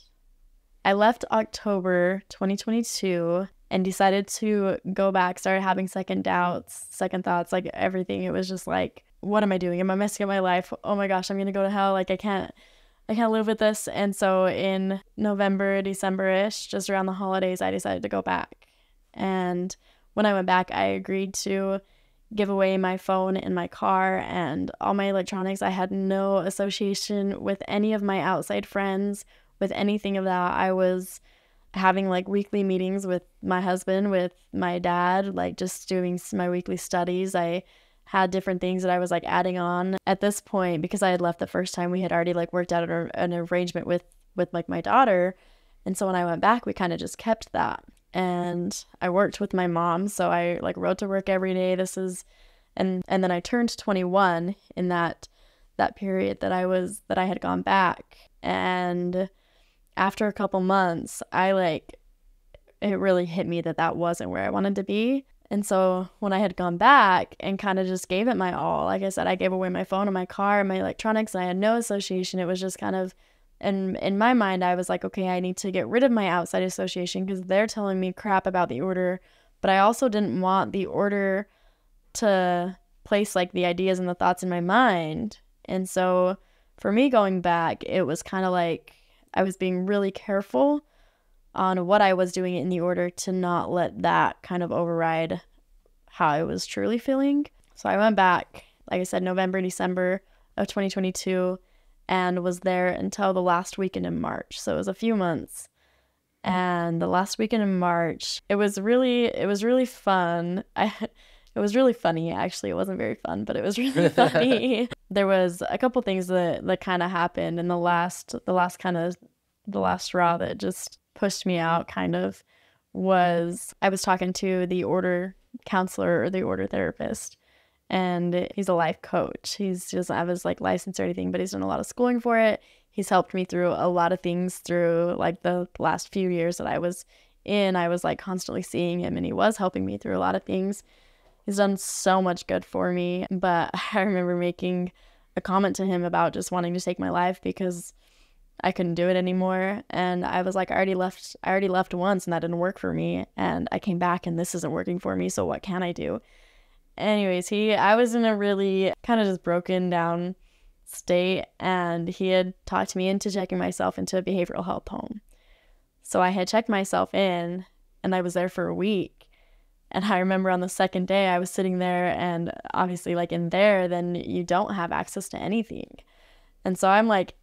October 2022 and decided to go back, started having second thoughts, like everything. It was just like, what am I doing? Am I messing up my life? Oh my gosh, I'm going to go to hell. Like I can't live with this. And so in November, December-ish, just around the holidays, I decided to go back. And when I went back, I agreed to give away my phone and my car and all my electronics. I had no association with any of my outside friends, with anything of that. I was having like weekly meetings with my husband, with my dad, like just doing my weekly studies. I had different things that I was like adding on at this point, because I had left the first time. We had already like worked out an arrangement with like my daughter. And so when I went back, we kind of just kept that. And I worked with my mom, so I like rode to work every day. And then I turned 21 in that period that I had gone back. And after a couple months, it really hit me that wasn't where I wanted to be. And so when I had gone back and kind of just gave it my all, like I said, I gave away my phone and my car and my electronics, and I had no association. It was just kind of, and in my mind, I was like, okay, I need to get rid of my outside association because they're telling me crap about the order. But I also didn't want the order to place like the ideas and the thoughts in my mind. And so for me going back, it was kind of like I was being really careful on what I was doing in the order to not let that kind of override how I was truly feeling. So I went back, like I said, November, December of 2022, and was there until the last weekend in March. So it was a few months. And the last weekend in March, it was really fun. It was really funny, actually. It wasn't very fun, but it was really funny. There was a couple things that kind of happened, and the last straw that just pushed me out kind of was I was talking to the order counselor or the order therapist, and he's a life coach. He doesn't have his like license or anything, but he's done a lot of schooling for it. He's helped me through a lot of things through like the last few years that I was in. I was like constantly seeing him, and he was helping me through a lot of things. He's done so much good for me, but I remember making a comment to him about just wanting to take my life because I couldn't do it anymore. And I was like, I already left once and that didn't work for me. And I came back and this isn't working for me. So what can I do? Anyways, I was in a really kind of just broken down state, and he had talked me into checking myself into a behavioral health home. So I had checked myself in, and I was there for a week. And I remember on the second day I was sitting there, and obviously like in there, then you don't have access to anything. And so I'm like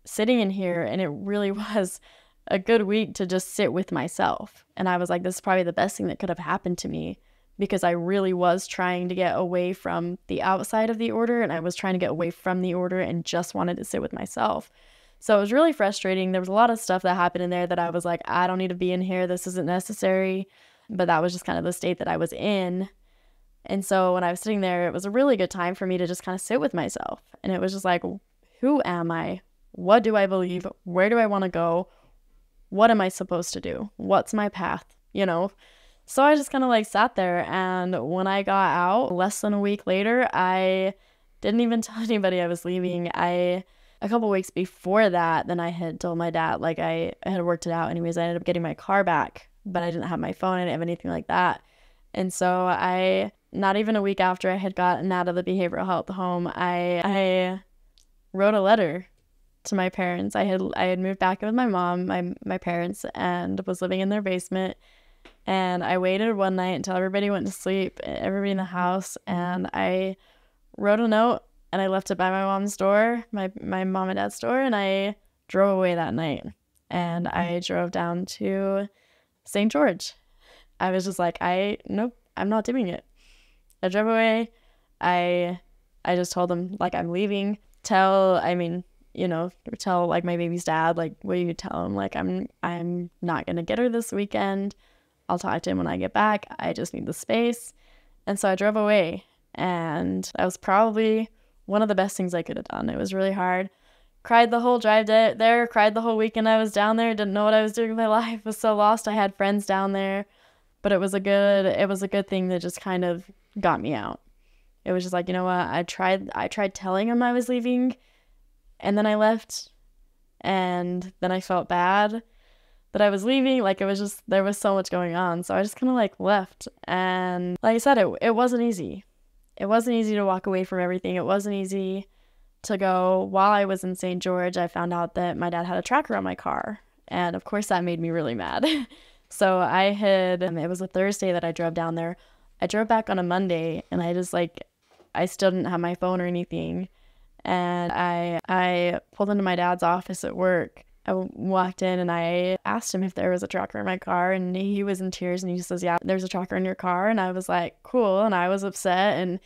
sitting in here, and it really was a good week to just sit with myself. And I was like, this is probably the best thing that could have happened to me, because I really was trying to get away from the outside of the order, and I was trying to get away from the order and just wanted to sit with myself. So it was really frustrating. There was a lot of stuff that happened in there that I was like, I don't need to be in here. This isn't necessary. But that was just kind of the state that I was in. And so when I was sitting there, it was a really good time for me to just kind of sit with myself. And it was just like, who am I? What do I believe? Where do I want to go? What am I supposed to do? What's my path? So I just kind of like sat there. And when I got out less than a week later, I didn't even tell anybody I was leaving. A couple weeks before that, then I had told my dad, like I had worked it out. Anyways, I ended up getting my car back, but I didn't have my phone. I didn't have anything like that. And so not even a week after I had gotten out of the behavioral health home, I wrote a letter to my parents. I had moved back in with my mom, my parents, and was living in their basement. And I waited one night until everybody went to sleep, everybody in the house, and I wrote a note, and I left it by my mom's door, my mom and dad's door, and I drove away that night. And I drove down to St. George. I was just like, nope, I'm not doing it. I drove away. I just told them like I'm leaving. Tell like my baby's dad, like, will you tell him like I'm not gonna get her this weekend. I'll talk to him when I get back. I just need the space. And so I drove away, and that was probably one of the best things I could have done. It was really hard. Cried the whole drive there, cried the whole weekend I was down there, didn't know what I was doing with my life, was so lost. I had friends down there, but it was a good thing that just kind of got me out. It was just like, you know what, I tried telling him I was leaving, and then I left, and then I felt bad that I was leaving. Like, it was just, there was so much going on, so I just kind of like left. And like I said, it wasn't easy. It wasn't easy to walk away from everything. It wasn't easy to go. While I was in St. George, I found out that my dad had a tracker on my car. And of course that made me really mad. So it was a Thursday that I drove down there. I drove back on a Monday, and I still didn't have my phone or anything. And I pulled into my dad's office at work. I walked in and I asked him if there was a tracker in my car, and he was in tears, and he says, yeah, there's a tracker in your car. And I was like, cool. And I was upset, and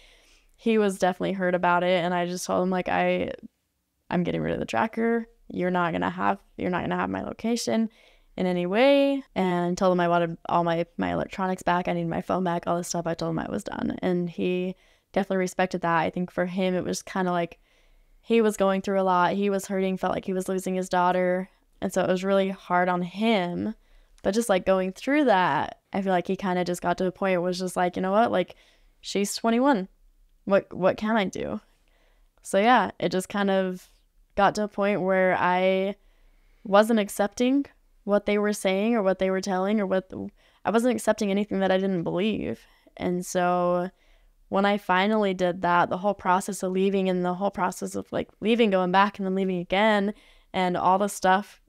he was definitely hurt about it. And I just told him like, I'm getting rid of the tracker. You're not gonna have my location in any way. And told him I wanted all my electronics back. I needed my phone back, all this stuff. I told him I was done. And he definitely respected that. I think for him, it was kind of like, he was going through a lot. He was hurting, felt like he was losing his daughter. And so it was really hard on him. But just like going through that, I feel like he kind of just got to a point where it was just like, you know what, like, she's 21. What can I do? So yeah, it just kind of got to a point where I wasn't accepting what they were saying or what they were telling, or I wasn't accepting anything that I didn't believe. And so when I finally did that, the whole process of leaving, and the whole process of like leaving, going back, and then leaving again, and all the stuff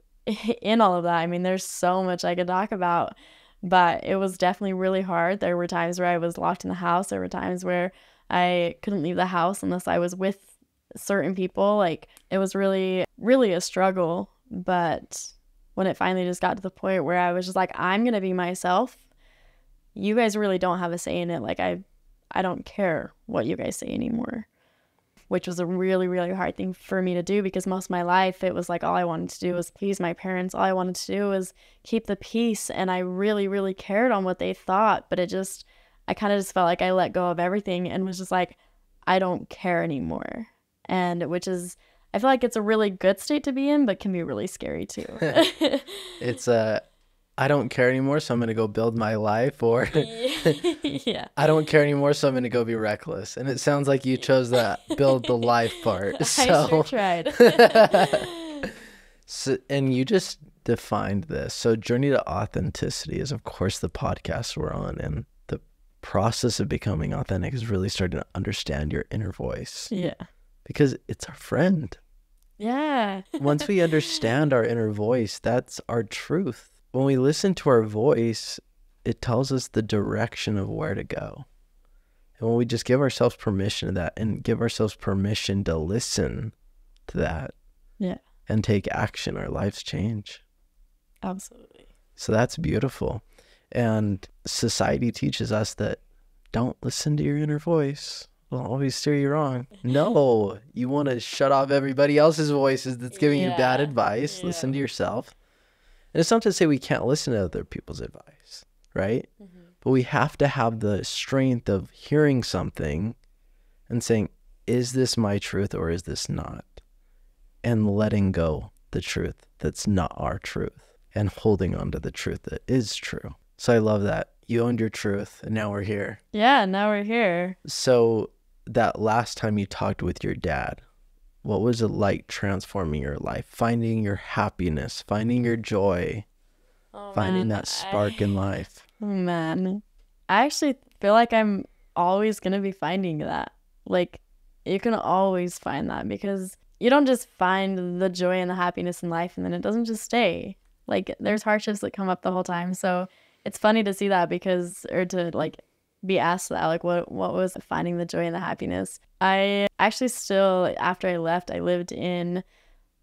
in all of that, I mean, there's so much I could talk about, but it was definitely really hard. There were times where I was locked in the house. There were times where I couldn't leave the house unless I was with certain people. Like, it was really, really a struggle. But when it finally just got to the point where I was just like, I'm going to be myself, you guys really don't have a say in it. Like, I don't care what you guys say anymore, which was a really, really hard thing for me to do, because most of my life it was like all I wanted to do was please my parents. All I wanted to do was keep the peace, and I really, really cared on what they thought. But I kind of just felt like I let go of everything and was just like, I don't care anymore. And which is, I feel like it's a really good state to be in, but can be really scary too. It's I don't care anymore, so I'm going to go build my life, or Yeah. I don't care anymore, so I'm going to go be reckless. And it sounds like you chose that build the life part. So. I sure tried. So, and you just defined this. So Journey to Authenticity is, of course, the podcast we're on. And the process of becoming authentic is really starting to understand your inner voice. Yeah. Because it's our friend. Yeah. Once we understand our inner voice, that's our truth. When we listen to our voice, it tells us the direction of where to go. And when we just give ourselves permission to that, and give ourselves permission to listen to that, Yeah. and take action, our lives change. Absolutely. So that's beautiful. And society teaches us that don't listen to your inner voice. It'll always steer you wrong. No, you want to shut off everybody else's voices that's giving you bad advice. Yeah. Listen to yourself. And it's not to say we can't listen to other people's advice, right? Mm-hmm. But we have to have the strength of hearing something and saying, is this my truth or is this not? And letting go the truth that's not our truth and holding on to the truth that is true. So I love that. You owned your truth, and now we're here. Yeah, now we're here. So that last time you talked with your dad, what was it like transforming your life, finding your happiness, finding your joy, finding that spark in life? Oh, man. I actually feel like I'm always going to be finding that. Like, you can always find that, because you don't just find the joy and the happiness in life and then it doesn't just stay. Like, there's hardships that come up the whole time. So it's funny to see that, because, or to like be asked that, like what was finding the joy and the happiness. I actually still, after I left, I lived in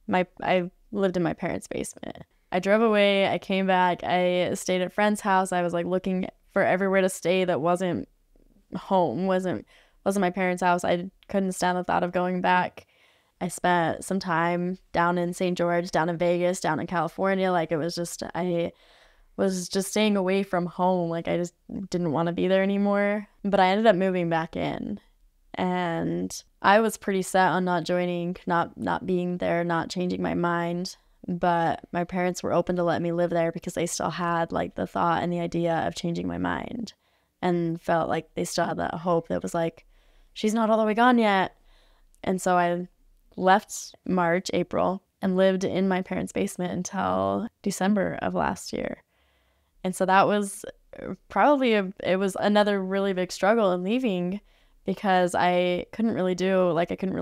my parents' basement. I drove away, I came back, I stayed at a friend's house. I was like looking for everywhere to stay that wasn't home, wasn't my parents' house. I couldn't stand the thought of going back. I spent some time down in St. George, down in Vegas, down in California. Like, it was just, I was just staying away from home. Like, I just didn't want to be there anymore. But I ended up moving back in, and I was pretty set on not joining, not being there, not changing my mind. But my parents were open to let me live there, because they still had like the thought and the idea of changing my mind, and felt like they still had that hope that was like, she's not all the way gone yet. And so I left April, and lived in my parents' basement until December of last year. And so that was probably it was another really big struggle in leaving, because I couldn't really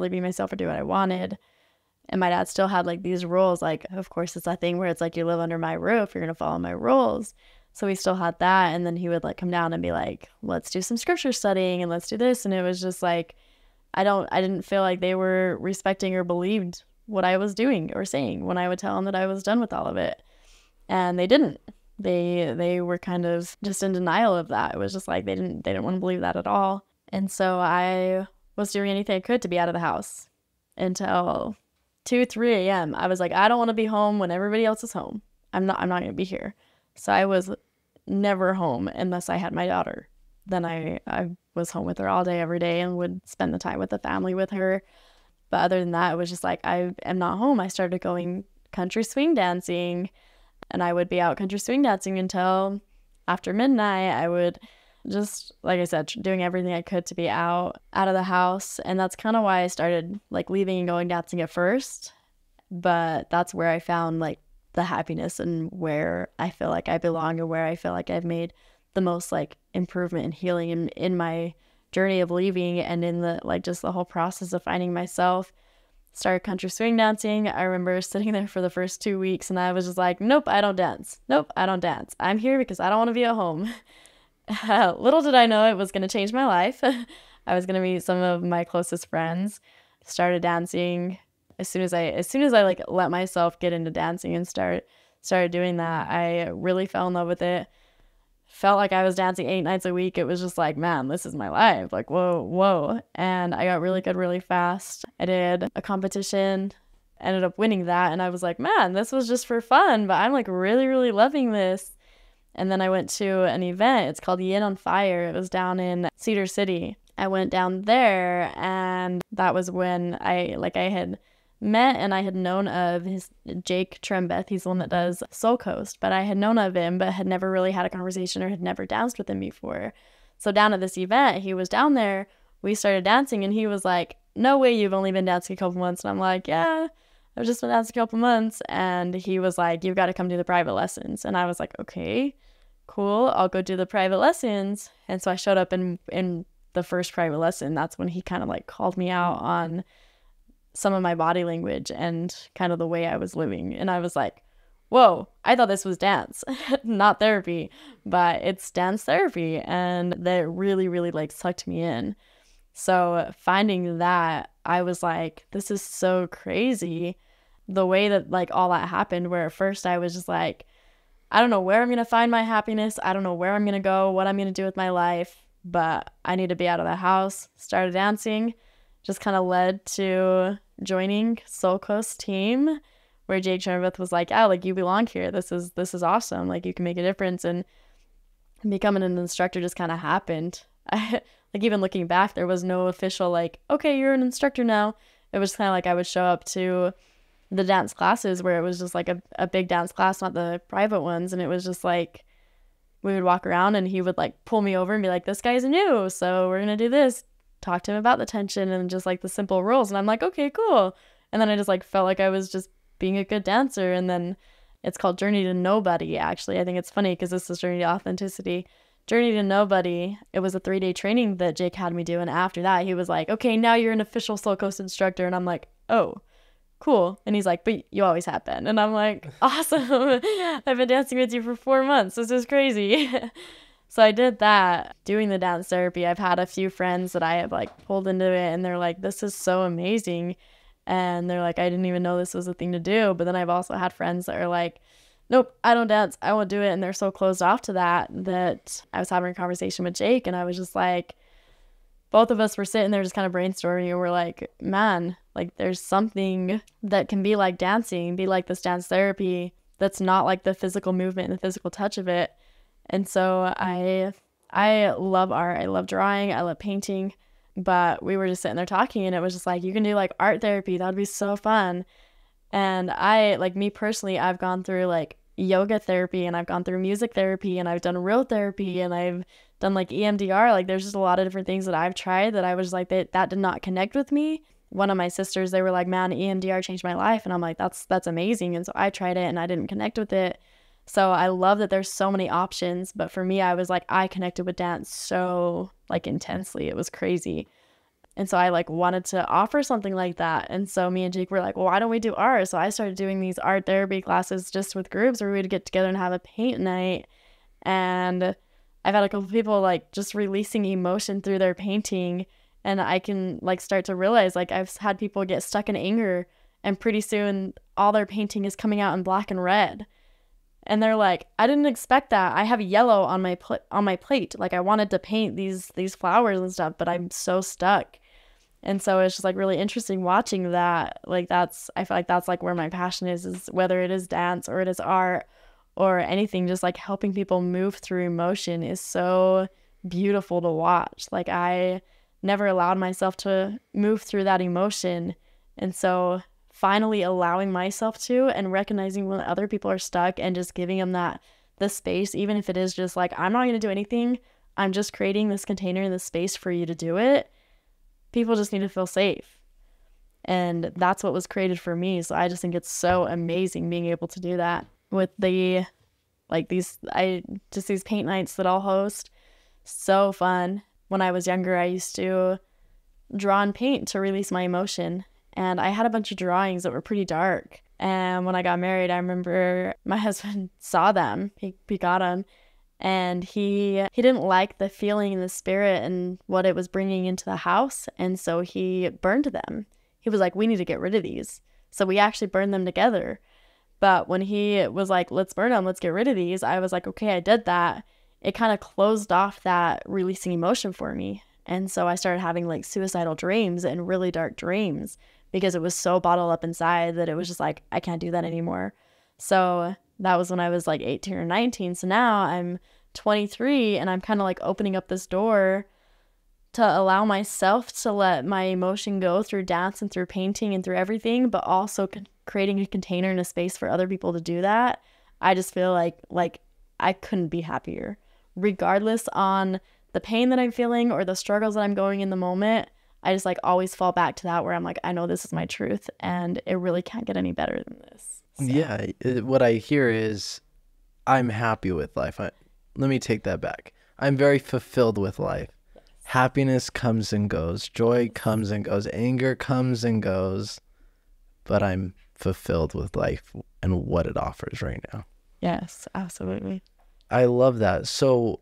be myself or do what I wanted. And my dad still had like these rules. Like, of course, it's that thing where it's like, you live under my roof, you're going to follow my rules. So he still had that. And then he would like come down and be like, let's do some scripture studying and let's do this. And it was just like, I didn't feel like they were respecting or believed what I was doing or saying when I would tell them that I was done with all of it. And they didn't. They were kind of just in denial of that. It was just like they didn't want to believe that at all. And so I was doing anything I could to be out of the house until 2-3 a.m. I was like, I don't want to be home when everybody else is home. I'm not going to be here. So I was never home unless I had my daughter. Then I was home with her all day, every day, and would spend the time with the family with her. But other than that, it was just like, I am not home. I started going country swing dancing, and I would be out country swing dancing until after midnight. I would just, like I said, doing everything I could to be out of the house. And that's kind of why I started like leaving and going dancing at first. But that's where I found like the happiness and where I feel like I belong, and where I feel like I've made the most like improvement and healing in my journey of leaving, and in the like just the whole process of finding myself. Started country swing dancing. I remember sitting there for the first 2 weeks, and I was just like, nope, I don't dance. Nope, I don't dance. I'm here because I don't want to be at home. Little did I know it was going to change my life. I was going to meet some of my closest friends. Started dancing as soon as I like let myself get into dancing and started doing that. I really fell in love with it. Felt like I was dancing 8 nights a week. It was just like, man, this is my life. Like, whoa. And I got really good really fast. I did a competition, ended up winning that. And I was like, man, this was just for fun, but I'm like really, really loving this. And then I went to an event. It's called Yin on Fire. It was down in Cedar City. I went down there, and that was when I had met and I had known of Jake Trembeth. He's the one that does Soul Coast, but I had known of him but had never really had a conversation or had never danced with him before. So down at this event, he was down there, we started dancing, and he was like, no way, you've only been dancing a couple months. And I'm like, yeah, I've just been dancing a couple months. And he was like, you've got to come do the private lessons. And I was like, okay, cool, I'll go do the private lessons. And so I showed up in the first private lesson. That's when he kind of like called me out on some of my body language and kind of the way I was living. And I was like, whoa, I thought this was dance, not therapy, but it's dance therapy. And that really, really like sucked me in. So finding that, I was like, this is so crazy. The way that like all that happened, where at first I was just like, I don't know where I'm going to find my happiness. I don't know where I'm going to go, what I'm going to do with my life, but I need to be out of the house. Started dancing, just kind of led to joining Soul Coast team, where Jake Trembeth was like, yeah, like you belong here. This is awesome. Like you can make a difference. And becoming an instructor just kind of happened. Like even looking back, there was no official like, okay, you're an instructor now. It was kind of like I would show up to the dance classes where it was just like a big dance class, not the private ones. And it was just like, we would walk around and he would like pull me over and be like, this guy's new, so we're going to do this. Talk to him about the tension and just like the simple rules. And I'm like, okay, cool. And then I just like felt like I was just being a good dancer. And then it's called Journey to Nobody, actually. I think it's funny because this is Journey to Authenticity. Journey to Nobody, it was a 3-day training that Jake had me do. And after that, he was like, okay, now you're an official Soul Coast instructor. And I'm like, oh, cool. And he's like, but you always have been. And I'm like, awesome. I've been dancing with you for 4 months. This is crazy. So I did that, doing the dance therapy. I've had a few friends that I have like pulled into it, and they're like, this is so amazing. And they're like, I didn't even know this was a thing to do. But then I've also had friends that are like, nope, I don't dance, I won't do it. And they're so closed off to that I was having a conversation with Jake, and I was just like, both of us were sitting there just kind of brainstorming, and we're like, man, like there's something that can be like dancing, be like this dance therapy that's not like the physical movement and the physical touch of it. And so I love art. I love drawing. I love painting. But we were just sitting there talking, and it was just like, you can do like art therapy. That would be so fun. And I, like me personally, I've gone through like yoga therapy, and I've gone through music therapy, and I've done real therapy, and I've done like EMDR. Like there's just a lot of different things that I've tried that I was like, that did not connect with me. One of my sisters, they were like, man, EMDR changed my life. And I'm like, that's amazing. And so I tried it and I didn't connect with it. So I love that there's so many options, but for me, I was like, I connected with dance so like intensely. It was crazy. And so I like wanted to offer something like that. And so me and Jake were like, well, why don't we do art? So I started doing these art therapy classes just with groups where we would get together and have a paint night. And I've had a couple people like just releasing emotion through their painting. And I can like start to realize like I've had people get stuck in anger, and pretty soon all their painting is coming out in black and red. And they're like, I didn't expect that. I have yellow on my plate. Like I wanted to paint these flowers and stuff, but I'm so stuck. And so it's just like really interesting watching that. Like I feel like that's like where my passion is whether it is dance or it is art or anything, just like helping people move through emotion is so beautiful to watch. Like I never allowed myself to move through that emotion. And so finally allowing myself to, and recognizing when other people are stuck and just giving them the space, even if it is just like, I'm not going to do anything, I'm just creating this container and this space for you to do it. People just need to feel safe. And that's what was created for me. So I just think it's so amazing being able to do that with these paint nights that I'll host. So fun. When I was younger, I used to draw and paint to release my emotion. And I had a bunch of drawings that were pretty dark. And when I got married, I remember my husband saw them. He got them. and he didn't like the feeling in the spirit and what it was bringing into the house, and so he burned them. He was like, we need to get rid of these. So we actually burned them together. But when he was like, let's burn them, let's get rid of these, I was like, okay, I did that. It kind of closed off that releasing emotion for me. And so I started having like suicidal dreams and really dark dreams because it was so bottled up inside that it was just like, I can't do that anymore. So that was when I was like 18 or 19. So now I'm 23 and I'm kind of like opening up this door to allow myself to let my emotion go through dance and through painting and through everything, but also creating a container and a space for other people to do that. I just feel like I couldn't be happier. Regardless on the pain that I'm feeling or the struggles that I'm going in the moment, I just like always fall back to that where I'm like, I know this is my truth and it really can't get any better than this. So. Yeah, what I hear is I'm happy with life. Let me take that back. I'm very fulfilled with life. Happiness comes and goes. Joy comes and goes. Anger comes and goes. But I'm fulfilled with life and what it offers right now. Yes, absolutely. I love that. So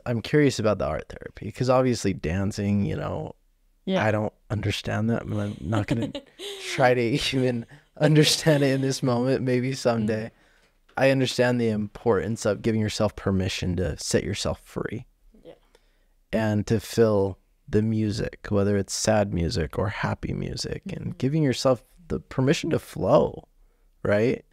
I'm curious about the art therapy because obviously dancing, Yeah. I don't understand that. I'm not going to try to even understand it in this moment. Maybe someday. Mm-hmm. I understand the importance of giving yourself permission to set yourself free. And to feel the music, whether it's sad music or happy music, mm-hmm. and giving yourself the permission to flow, right?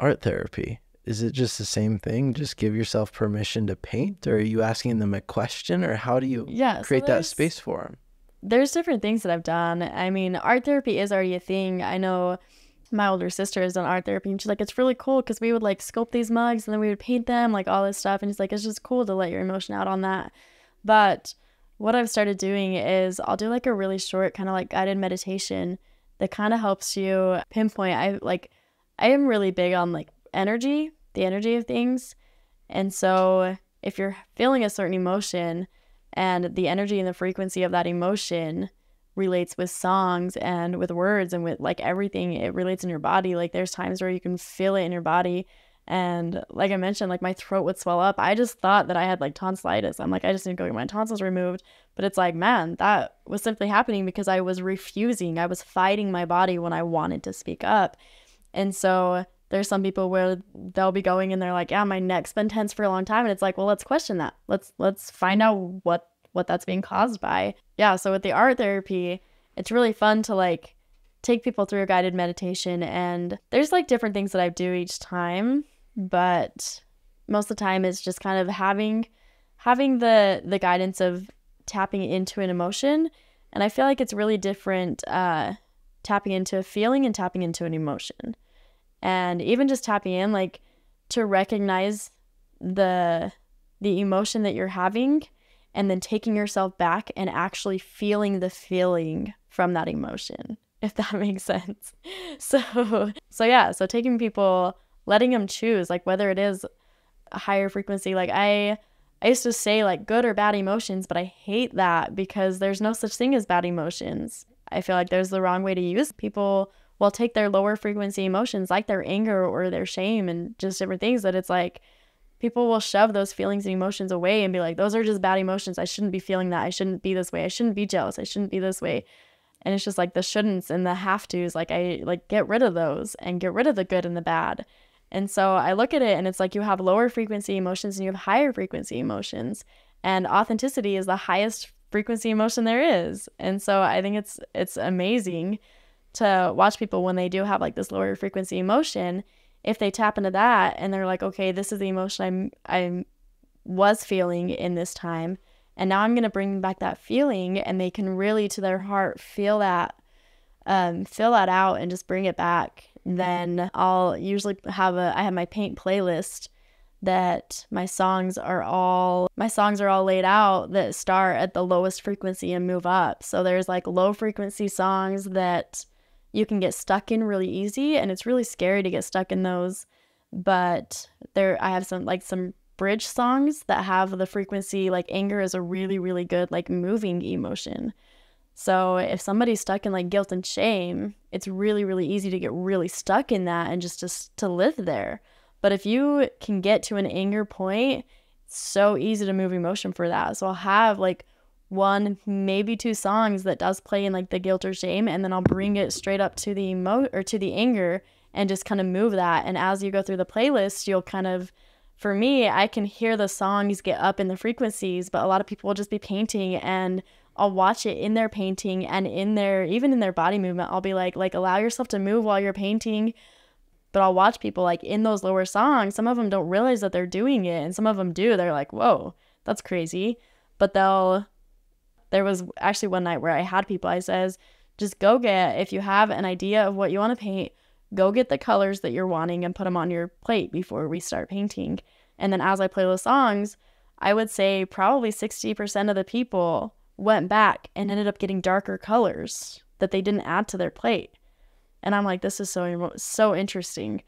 Art therapy, is it just the same thing? Just give yourself permission to paint? Or are you asking them a question? Or how do you create that space for them? There's different things that I've done. I mean, art therapy is already a thing. I know my older sister has done art therapy and she's like, it's really cool because we would like sculpt these mugs and then we would paint them, like all this stuff. And it's like, it's just cool to let your emotion out on that. But what I've started doing is I'll do like a really short kind of like guided meditation that kind of helps you pinpoint. I am really big on like the energy of things. And so if you're feeling a certain emotion and the energy and the frequency of that emotion relates with songs and with words and with like everything, it relates in your body. Like there's times where you can feel it in your body, and like I mentioned, like my throat would swell up. I just thought that I had like tonsillitis. I'm like, I just need to go get my tonsils removed. But it's like, man, that was simply happening because I was fighting my body when I wanted to speak up. And so there's some people where they'll be going and they're like, yeah, my neck's been tense for a long time, and it's like, well, let's question that. Let's find out what that's being caused by. Yeah, so with the art therapy, it's really fun to like take people through a guided meditation, and there's like different things that I do each time, but most of the time it's just kind of having the guidance of tapping into an emotion. And I feel like it's really different tapping into a feeling and tapping into an emotion. And even just tapping in, like, to recognize the emotion that you're having, and then taking yourself back and actually feeling the feeling from that emotion, if that makes sense. So taking people, letting them choose, like whether it is a higher frequency, like I used to say like good or bad emotions, but I hate that because there's no such thing as bad emotions. I feel like there's the wrong way to use people. Will take their lower frequency emotions like their anger or their shame and just different things, that it's like people will shove those feelings and emotions away and be like, those are just bad emotions. I shouldn't be feeling that. I shouldn't be this way. I shouldn't be jealous. I shouldn't be this way. And it's just like the shouldn'ts and the have to's. Like I like get rid of those and get rid of the good and the bad. And so I look at it and it's like you have lower frequency emotions and you have higher frequency emotions. And authenticity is the highest frequency emotion there is. And so I think it's amazing to watch people when they do have like this lower frequency emotion, if they tap into that and they're like, okay, this is the emotion I was feeling in this time, and now I'm going to bring back that feeling, and they can really to their heart feel that out and just bring it back. Then I'll usually I have my paint playlist that my songs are all laid out that start at the lowest frequency and move up. So there's like low frequency songs that you can get stuck in really easy, and it's really scary to get stuck in those. But I have some bridge songs that have the frequency, like anger is a really, really good like moving emotion. So if somebody's stuck in like guilt and shame, it's really, really easy to get really stuck in that and just to live there. But if you can get to an anger point, it's so easy to move emotion for that. So I'll have like one, maybe two songs that does play in like the guilt or shame, and then I'll bring it straight up to the to the anger and just kind of move that. And as you go through the playlist, you'll kind of, for me, I can hear the songs get up in the frequencies, but a lot of people will just be painting, and I'll watch it in their painting and in their, even in their body movement. I'll be like allow yourself to move while you're painting. But I'll watch people like in those lower songs, some of them don't realize that they're doing it, and some of them do. They're like, whoa, that's crazy. But there was actually one night where I had people, I says, just go get, if you have an idea of what you want to paint, go get the colors that you're wanting and put them on your plate before we start painting. And then as I play those songs, I would say probably 60% of the people went back and ended up getting darker colors that they didn't add to their plate. And I'm like, this is so interesting.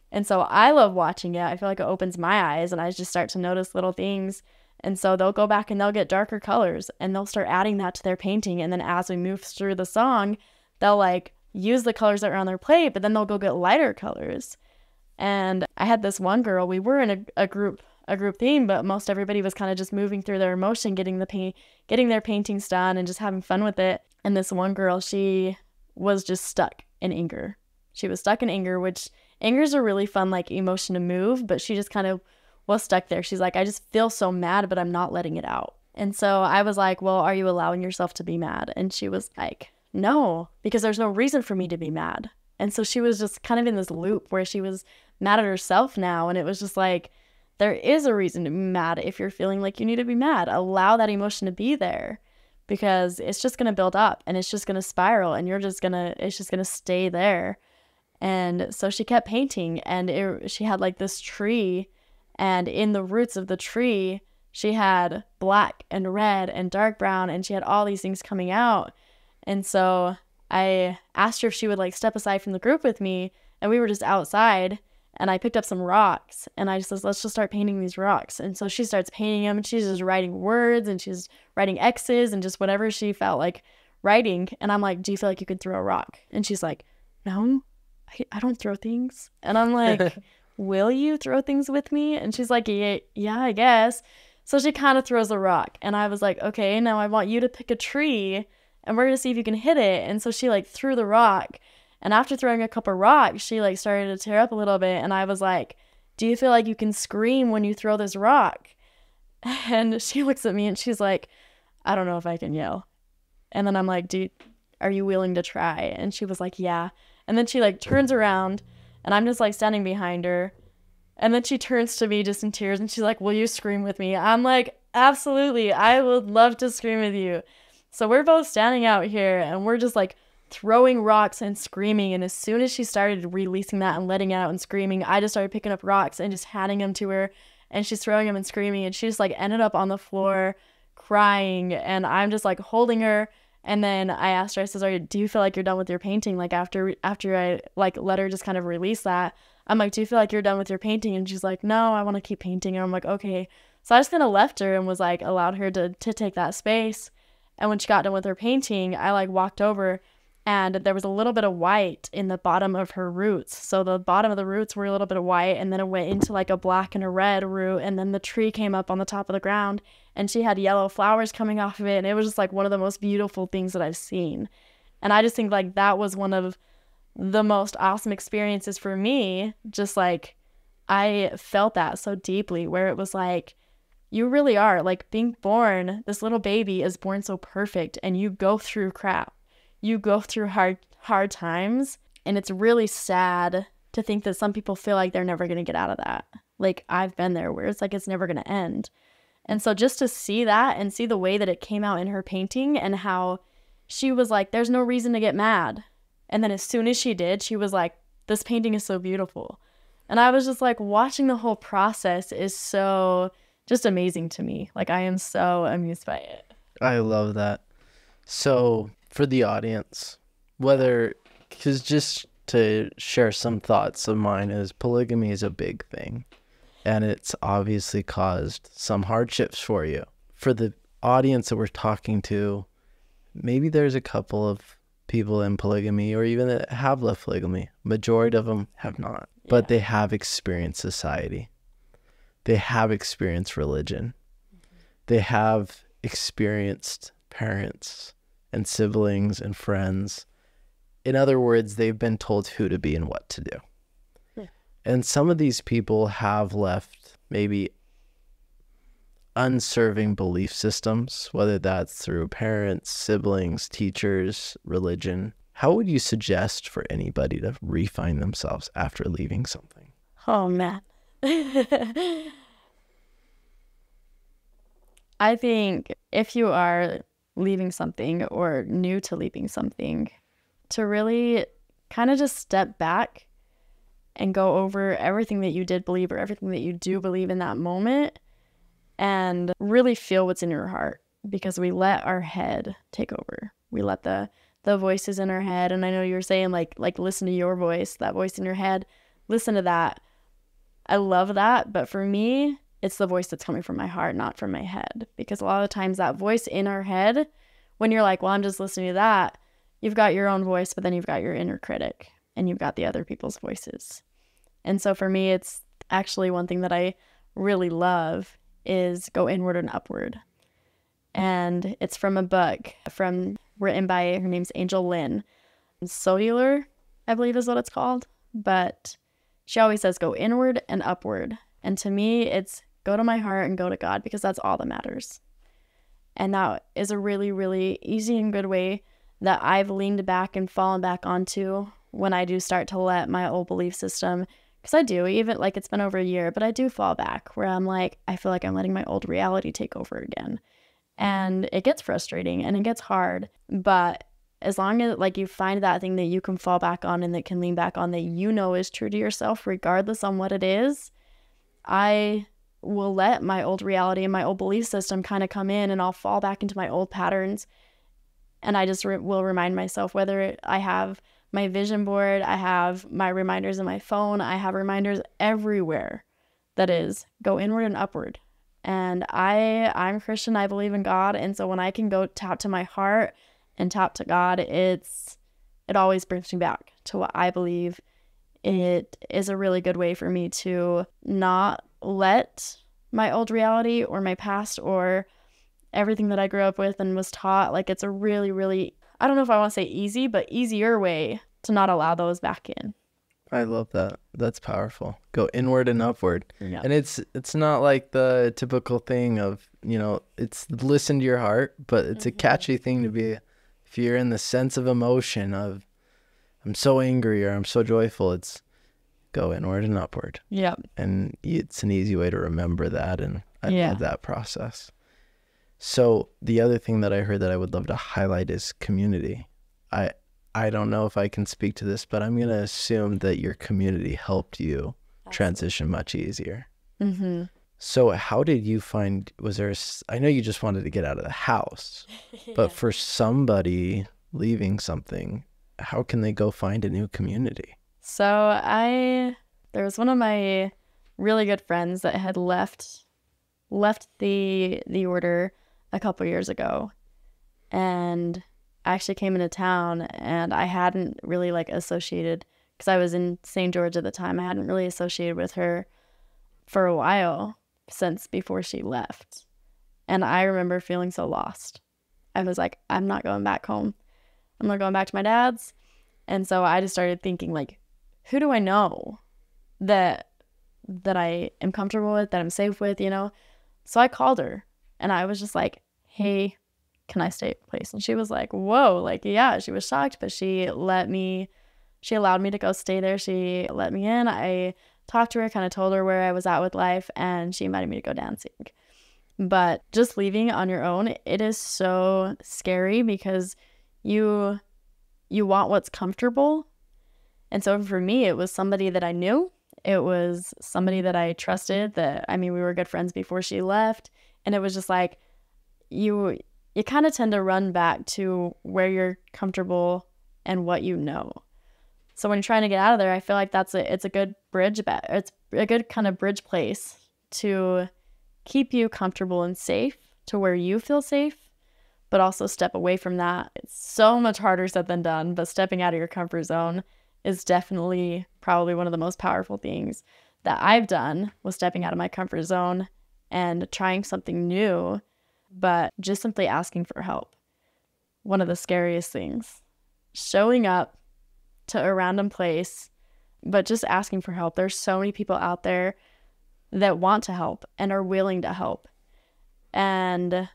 And so I love watching it. I feel like it opens my eyes, and I just start to notice little things. And so they'll go back and they'll get darker colors, and they'll start adding that to their painting. And then as we move through the song, they'll like use the colors that are on their plate, but then they'll go get lighter colors. And I had this one girl, we were in a group theme, but most everybody was kind of just moving through their emotion, getting their paintings done and just having fun with it. And this one girl, she was just stuck in anger. She was stuck in anger, which anger is a really fun like emotion to move, but she just kind of was stuck there. She's like, I just feel so mad, but I'm not letting it out. And so I was like, well, are you allowing yourself to be mad? And she was like, no, because there's no reason for me to be mad. And so she was just kind of in this loop where she was mad at herself now. And it was just like, there is a reason to be mad if you're feeling like you need to be mad. Allow that emotion to be there, because it's just going to build up and it's just going to spiral, and it's just going to stay there. And so she kept painting, and she had like this tree, and in the roots of the tree, she had black and red and dark brown, and she had all these things coming out. And so I asked her if she would like step aside from the group with me, and we were just outside, and I picked up some rocks, and I just said, let's just start painting these rocks. And so she starts painting them, and she's just writing words, and she's writing X's and just whatever she felt like writing. And I'm like, do you feel like you could throw a rock? And she's like, no, I don't throw things. And I'm like, will you throw things with me? And she's like, yeah, I guess. So she kind of throws a rock, and I was like, okay, now I want you to pick a tree, and we're going to see if you can hit it. And so she like threw the rock. And after throwing a couple rocks, she like started to tear up a little bit. And I was like, do you feel like you can scream when you throw this rock? And she looks at me and she's like, I don't know if I can yell. And then I'm like, are you willing to try? And she was like, yeah. And then she like turns around, and I'm just like standing behind her. And then she turns to me just in tears, and she's like, will you scream with me? I'm like, absolutely. I would love to scream with you. So we're both standing out here, and we're just like throwing rocks and screaming. And as soon as she started releasing that and letting out and screaming, I just started picking up rocks and just handing them to her, and she's throwing them and screaming, and she just like ended up on the floor crying, and I'm just like holding her. And then I asked her, I said, do you feel like you're done with your painting? Like after I like let her just kind of release that, I'm like, do you feel like you're done with your painting? And she's like, no, I want to keep painting. And I'm like, okay. So I just kind of left her and was like, allowed her to take that space. And when she got done with her painting, I like walked over, and there was a little bit of white in the bottom of her roots. So the bottom of the roots were a little bit of white, and then it went into like a black and a red root, and then the tree came up on the top of the ground, and she had yellow flowers coming off of it, and it was just like one of the most beautiful things that I've seen. And I just think like that was one of the most awesome experiences for me. Just like I felt that so deeply, where it was like, you really are like being born, this little baby is born so perfect, and you go through crap. You go through hard times, and it's really sad to think that some people feel like they're never going to get out of that. Like I've been there, where it's like it's never going to end. And so just to see that and see the way that it came out in her painting, and how she was like, there's no reason to get mad. And then as soon as she did, she was like, this painting is so beautiful. And I was just like, watching the whole process is so just amazing to me. Like I am so amused by it. I love that. So for the audience, because just to share some thoughts of mine, is polygamy is a big thing, and it's obviously caused some hardships for you. For the audience that we're talking to, maybe there's a couple of people in polygamy or even that have left polygamy. Majority of them have not, but they have experienced society. They have experienced religion. They have experienced parents and siblings and friends. In other words, they've been told who to be and what to do. Yeah. And some of these people have left maybe unserving belief systems, whether that's through parents, siblings, teachers, religion. How would you suggest for anybody to refine themselves after leaving something? Oh, man. I think if you are leaving something or new to leaving something, to really kind of just step back and go over everything that you did believe or everything that you do believe in that moment and really feel what's in your heart, because we let our head take over. We let the voices in our head. And I know you were saying like listen to your voice, that voice in your head, listen to that. I love that. But for me, it's the voice that's coming from my heart, not from my head. Because a lot of times that voice in our head, when you're like, well, I'm just listening to that, you've got your own voice, but then you've got your inner critic and you've got the other people's voices. And so for me, it's actually one thing that I really love is go inward and upward. And it's from a book written by, her name's Angel Lynn. Cellular, I believe is what it's called. But she always says go inward and upward. And to me, it's go to my heart and go to God, because that's all that matters. And that is a really, really easy and good way that I've leaned back and fallen back onto when I do start to let my old belief system, because I do, even like it's been over a year, but I do fall back where I'm like, I feel like I'm letting my old reality take over again. And it gets frustrating and it gets hard. But as long as like you find that thing that you can fall back on and that can lean back on, that you know is true to yourself, regardless on what it is, I will let my old reality and my old belief system kind of come in, and I'll fall back into my old patterns. And I just will remind myself, whether I have my vision board, I have my reminders in my phone, I have reminders everywhere that is go inward and upward. And I'm Christian, I believe in God. And so when I can go tap to my heart and tap to God, it always brings me back to what I believe. It is a really good way for me to not let my old reality or my past or everything that I grew up with and was taught, like it's a really, really, I don't know if I want to say easy, but easier way to not allow those back in. I love that. That's powerful. Go inward and upward. Yep. And it's not like the typical thing of, it's listen to your heart, but it's a catchy thing to be. If you're in the sense of emotion of I'm so angry or I'm so joyful, it's go inward and upward. Yeah. And it's an easy way to remember that. And I love that process. So the other thing that I heard that I would love to highlight is community. I don't know if I can speak to this, but I'm going to assume that your community helped you transition much easier. Mm-hmm. So how did you find, I know you just wanted to get out of the house, but for somebody leaving something, how can they go find a new community? So there was one of my really good friends that had left the order a couple years ago, and I actually came into town, and I hadn't really associated, because I was in St. George at the time, I hadn't really associated with her for a while since before she left. And I remember feeling so lost. I was like, I'm not going back home. I'm not going back to my dad's. And so I just started thinking, who do I know that I am comfortable with, that I'm safe with, So I called her, and I was just like, hey, can I stay at the place? And she was like, whoa, yeah, she was shocked, but she allowed me to go stay there. She let me in. I talked to her, kind of told her where I was at with life, and she invited me to go dancing. But just leaving on your own, it is so scary, because you want what's comfortable. And so for me, it was somebody that I knew. It was somebody that I trusted, we were good friends before she left. And it was just like, you kind of tend to run back to where you're comfortable and what you know. So when you're trying to get out of there, I feel like it's a good bridge. It's a good kind of bridge place to keep you comfortable and safe to where you feel safe, but also step away from that. It's so much harder said than done, but stepping out of your comfort zone is definitely probably one of the most powerful things that I've done, was stepping out of my comfort zone and trying something new, but just simply asking for help. One of the scariest things, showing up to a random place, but just asking for help. There's so many people out there that want to help and are willing to help. And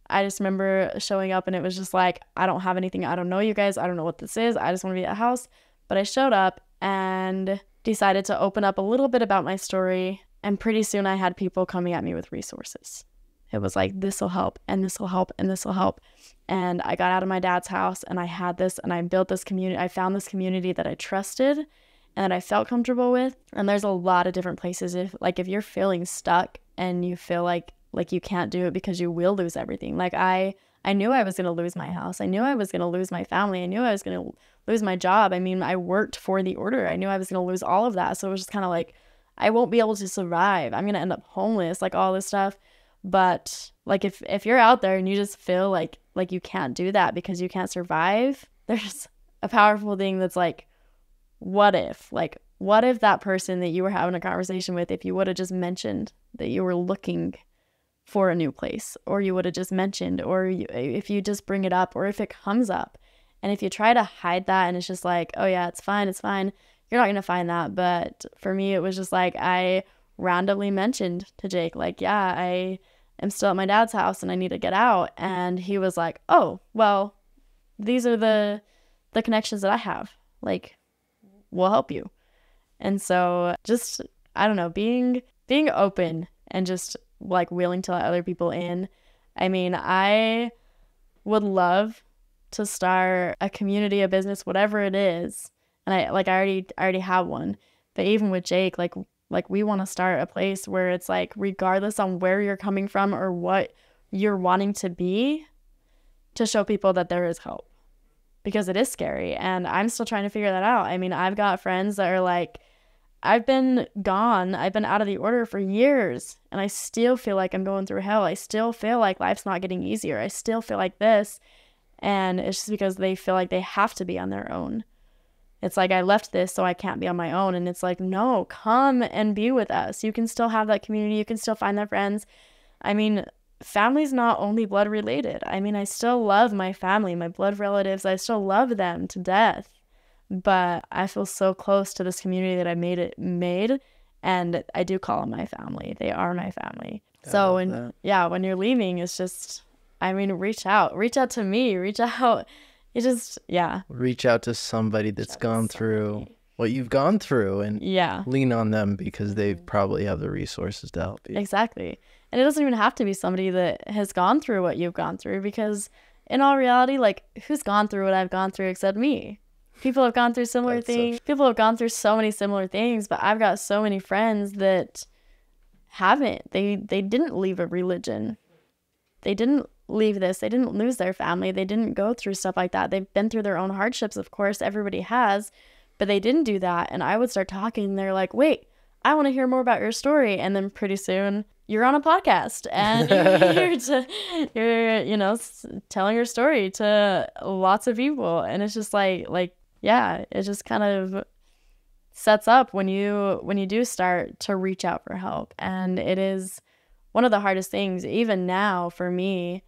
I just remember showing up and it was just like, I don't have anything. I don't know you guys. I don't know what this is. I just want to be at a house. But I showed up and decided to open up a little bit about my story. And pretty soon I had people coming at me with resources. It was like, this will help, and this will help, and this will help. And I got out of my dad's house and I had this, and I built this community. I found this community that I trusted and that I felt comfortable with. And there's a lot of different places. If you're feeling stuck and you feel like you can't do it because you will lose everything. Like I knew I was going to lose my house. I knew I was going to lose my family. I knew I was going to lose my job. I mean, I worked for the order. I knew I was going to lose all of that. So it was just kind of like, I won't be able to survive. I'm going to end up homeless, like all this stuff. But like if you're out there and you just feel like you can't do that because you can't survive, there's a powerful thing that's like, what if that person that you were having a conversation with, if you would have just mentioned that you were looking for a new place, or you would have just mentioned, or if you just bring it up, or if it comes up, and if you try to hide that and it's just like, oh yeah, it's fine, you're not going to find that. But for me, it was just like, I randomly mentioned to Jake, like, yeah, I am still at my dad's house and I need to get out. And he was like, oh, well, these are the connections that I have. Like, we'll help you. And so just, I don't know, being open and just like willing to let other people in. I mean, I would love to start a community, a business, whatever it is. And I already have one. But even with Jake, like we want to start a place where it's like, regardless on where you're coming from or what you're wanting to be, to show people that there is hope, because it is scary. And I'm still trying to figure that out. I mean, I've got friends that are like, I've been out of the order for years and I still feel like I'm going through hell. I still feel like life's not getting easier. I still feel like this. And it's just because they feel like they have to be on their own. It's like, I left this so I can't be on my own. And it's like, no, come and be with us. You can still have that community. You can still find that friends. I mean, family's not only blood related. I mean, I still love my family, my blood relatives. I still love them to death. But I feel so close to this community that I made, and I do call them my family. They are my family. So when you're leaving, it's just, I mean, reach out to me, reach out to somebody that's gone through what you've gone through, and lean on them, because they probably have the resources to help you. Exactly. And it doesn't even have to be somebody that has gone through what you've gone through, because in all reality, like, who's gone through what I've gone through except me? People have gone through similar things. People have gone through so many similar things, but I've got so many friends that haven't. They didn't leave a religion. They didn't leave this. They didn't lose their family. They didn't go through stuff like that. They've been through their own hardships, of course. Everybody has, but they didn't do that. And I would start talking, and they're like, wait, I want to hear more about your story. And then pretty soon you're on a podcast and you're telling your story to lots of people. And it's just like, it just kind of sets up when you do start to reach out for help. And it is one of the hardest things. Even now for me,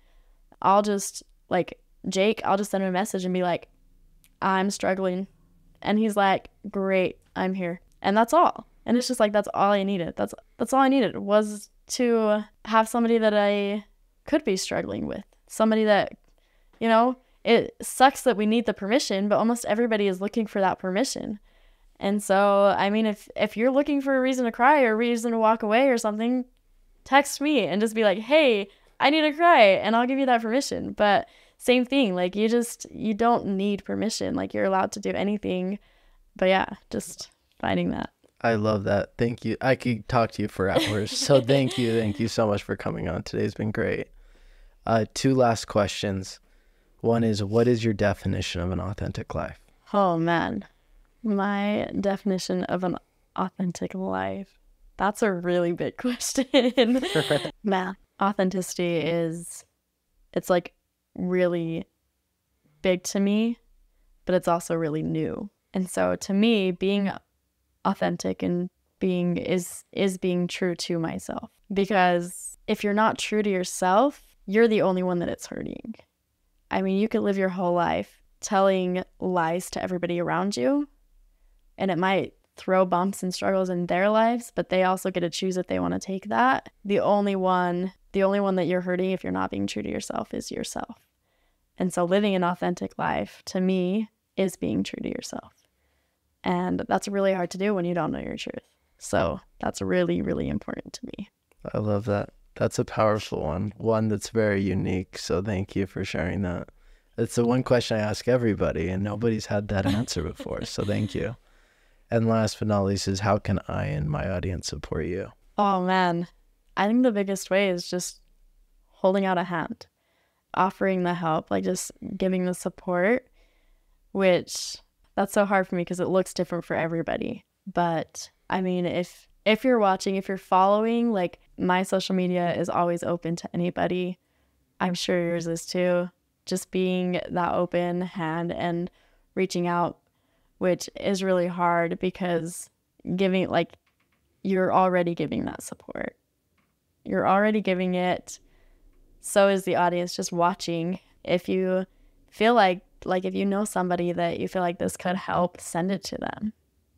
I'll just, like, Jake, I'll just send him a message and be like, I'm struggling. And he's like, great, I'm here. And that's all. And it's just like, that's all I needed. That's all I needed, was to have somebody that I could be struggling with. Somebody that, it sucks that we need the permission, but almost everybody is looking for that permission. And so, I mean, if you're looking for a reason to cry or a reason to walk away or something, text me and just be like, hey, I need to cry, and I'll give you that permission. But same thing, like, you don't need permission. Like, you're allowed to do anything. But yeah, just finding that. I love that. Thank you. I could talk to you for hours. So thank you. Thank you so much for coming on. Today's been great. 2 last questions. One is, what is your definition of an authentic life? Oh, man. My definition of an authentic life. That's a really big question. Man, authenticity it's like really big to me, but it's also really new. And so to me, being authentic and is being true to myself. Because if you're not true to yourself, you're the only one that it's hurting. I mean, you could live your whole life telling lies to everybody around you, and it might throw bumps and struggles in their lives, but they also get to choose if they want to take that. The only one that you're hurting if you're not being true to yourself is yourself. And so living an authentic life, to me, is being true to yourself. And that's really hard to do when you don't know your truth. So that's really, really important to me. I love that. That's a powerful one that's very unique. So thank you for sharing that. It's the one question I ask everybody, and nobody's had that answer before. So thank you. And last but not least is, how can I and my audience support you? Oh, man. I think the biggest way is just holding out a hand, offering the help, like just giving the support, which that's so hard for me because it looks different for everybody. But I mean, if you're watching, if you're following, like, my social media is always open to anybody. I'm sure yours is too. Just being that open hand and reaching out, which is really hard because you're already giving that support. You're already giving it. So is the audience just watching. If you feel like if you know somebody that you feel like this could help, send it to them.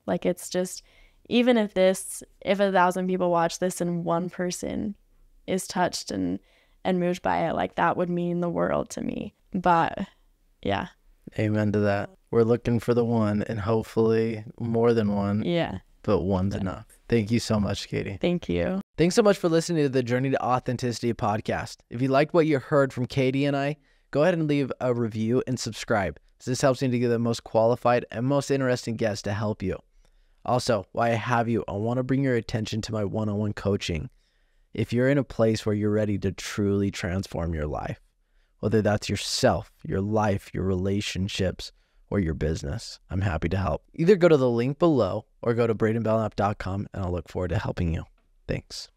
Like, it's just, even if 1,000 people watch this and one person is touched and moved by it, like, that would mean the world to me. But yeah. Amen to that. We're looking for the one, and hopefully more than one. Yeah. But one's enough. Thank you so much, Katie. Thank you. Thanks so much for listening to the Journey to Authenticity podcast. If you liked what you heard from Katie and I, go ahead and leave a review and subscribe. This helps me to get the most qualified and most interesting guests to help you. Also, while I have you, I want to bring your attention to my one-on-one coaching. If you're in a place where you're ready to truly transform your life, whether that's yourself, your life, your relationships, or your business, I'm happy to help. Either go to the link below or go to BradenBelknap.com, and I'll look forward to helping you. Thanks.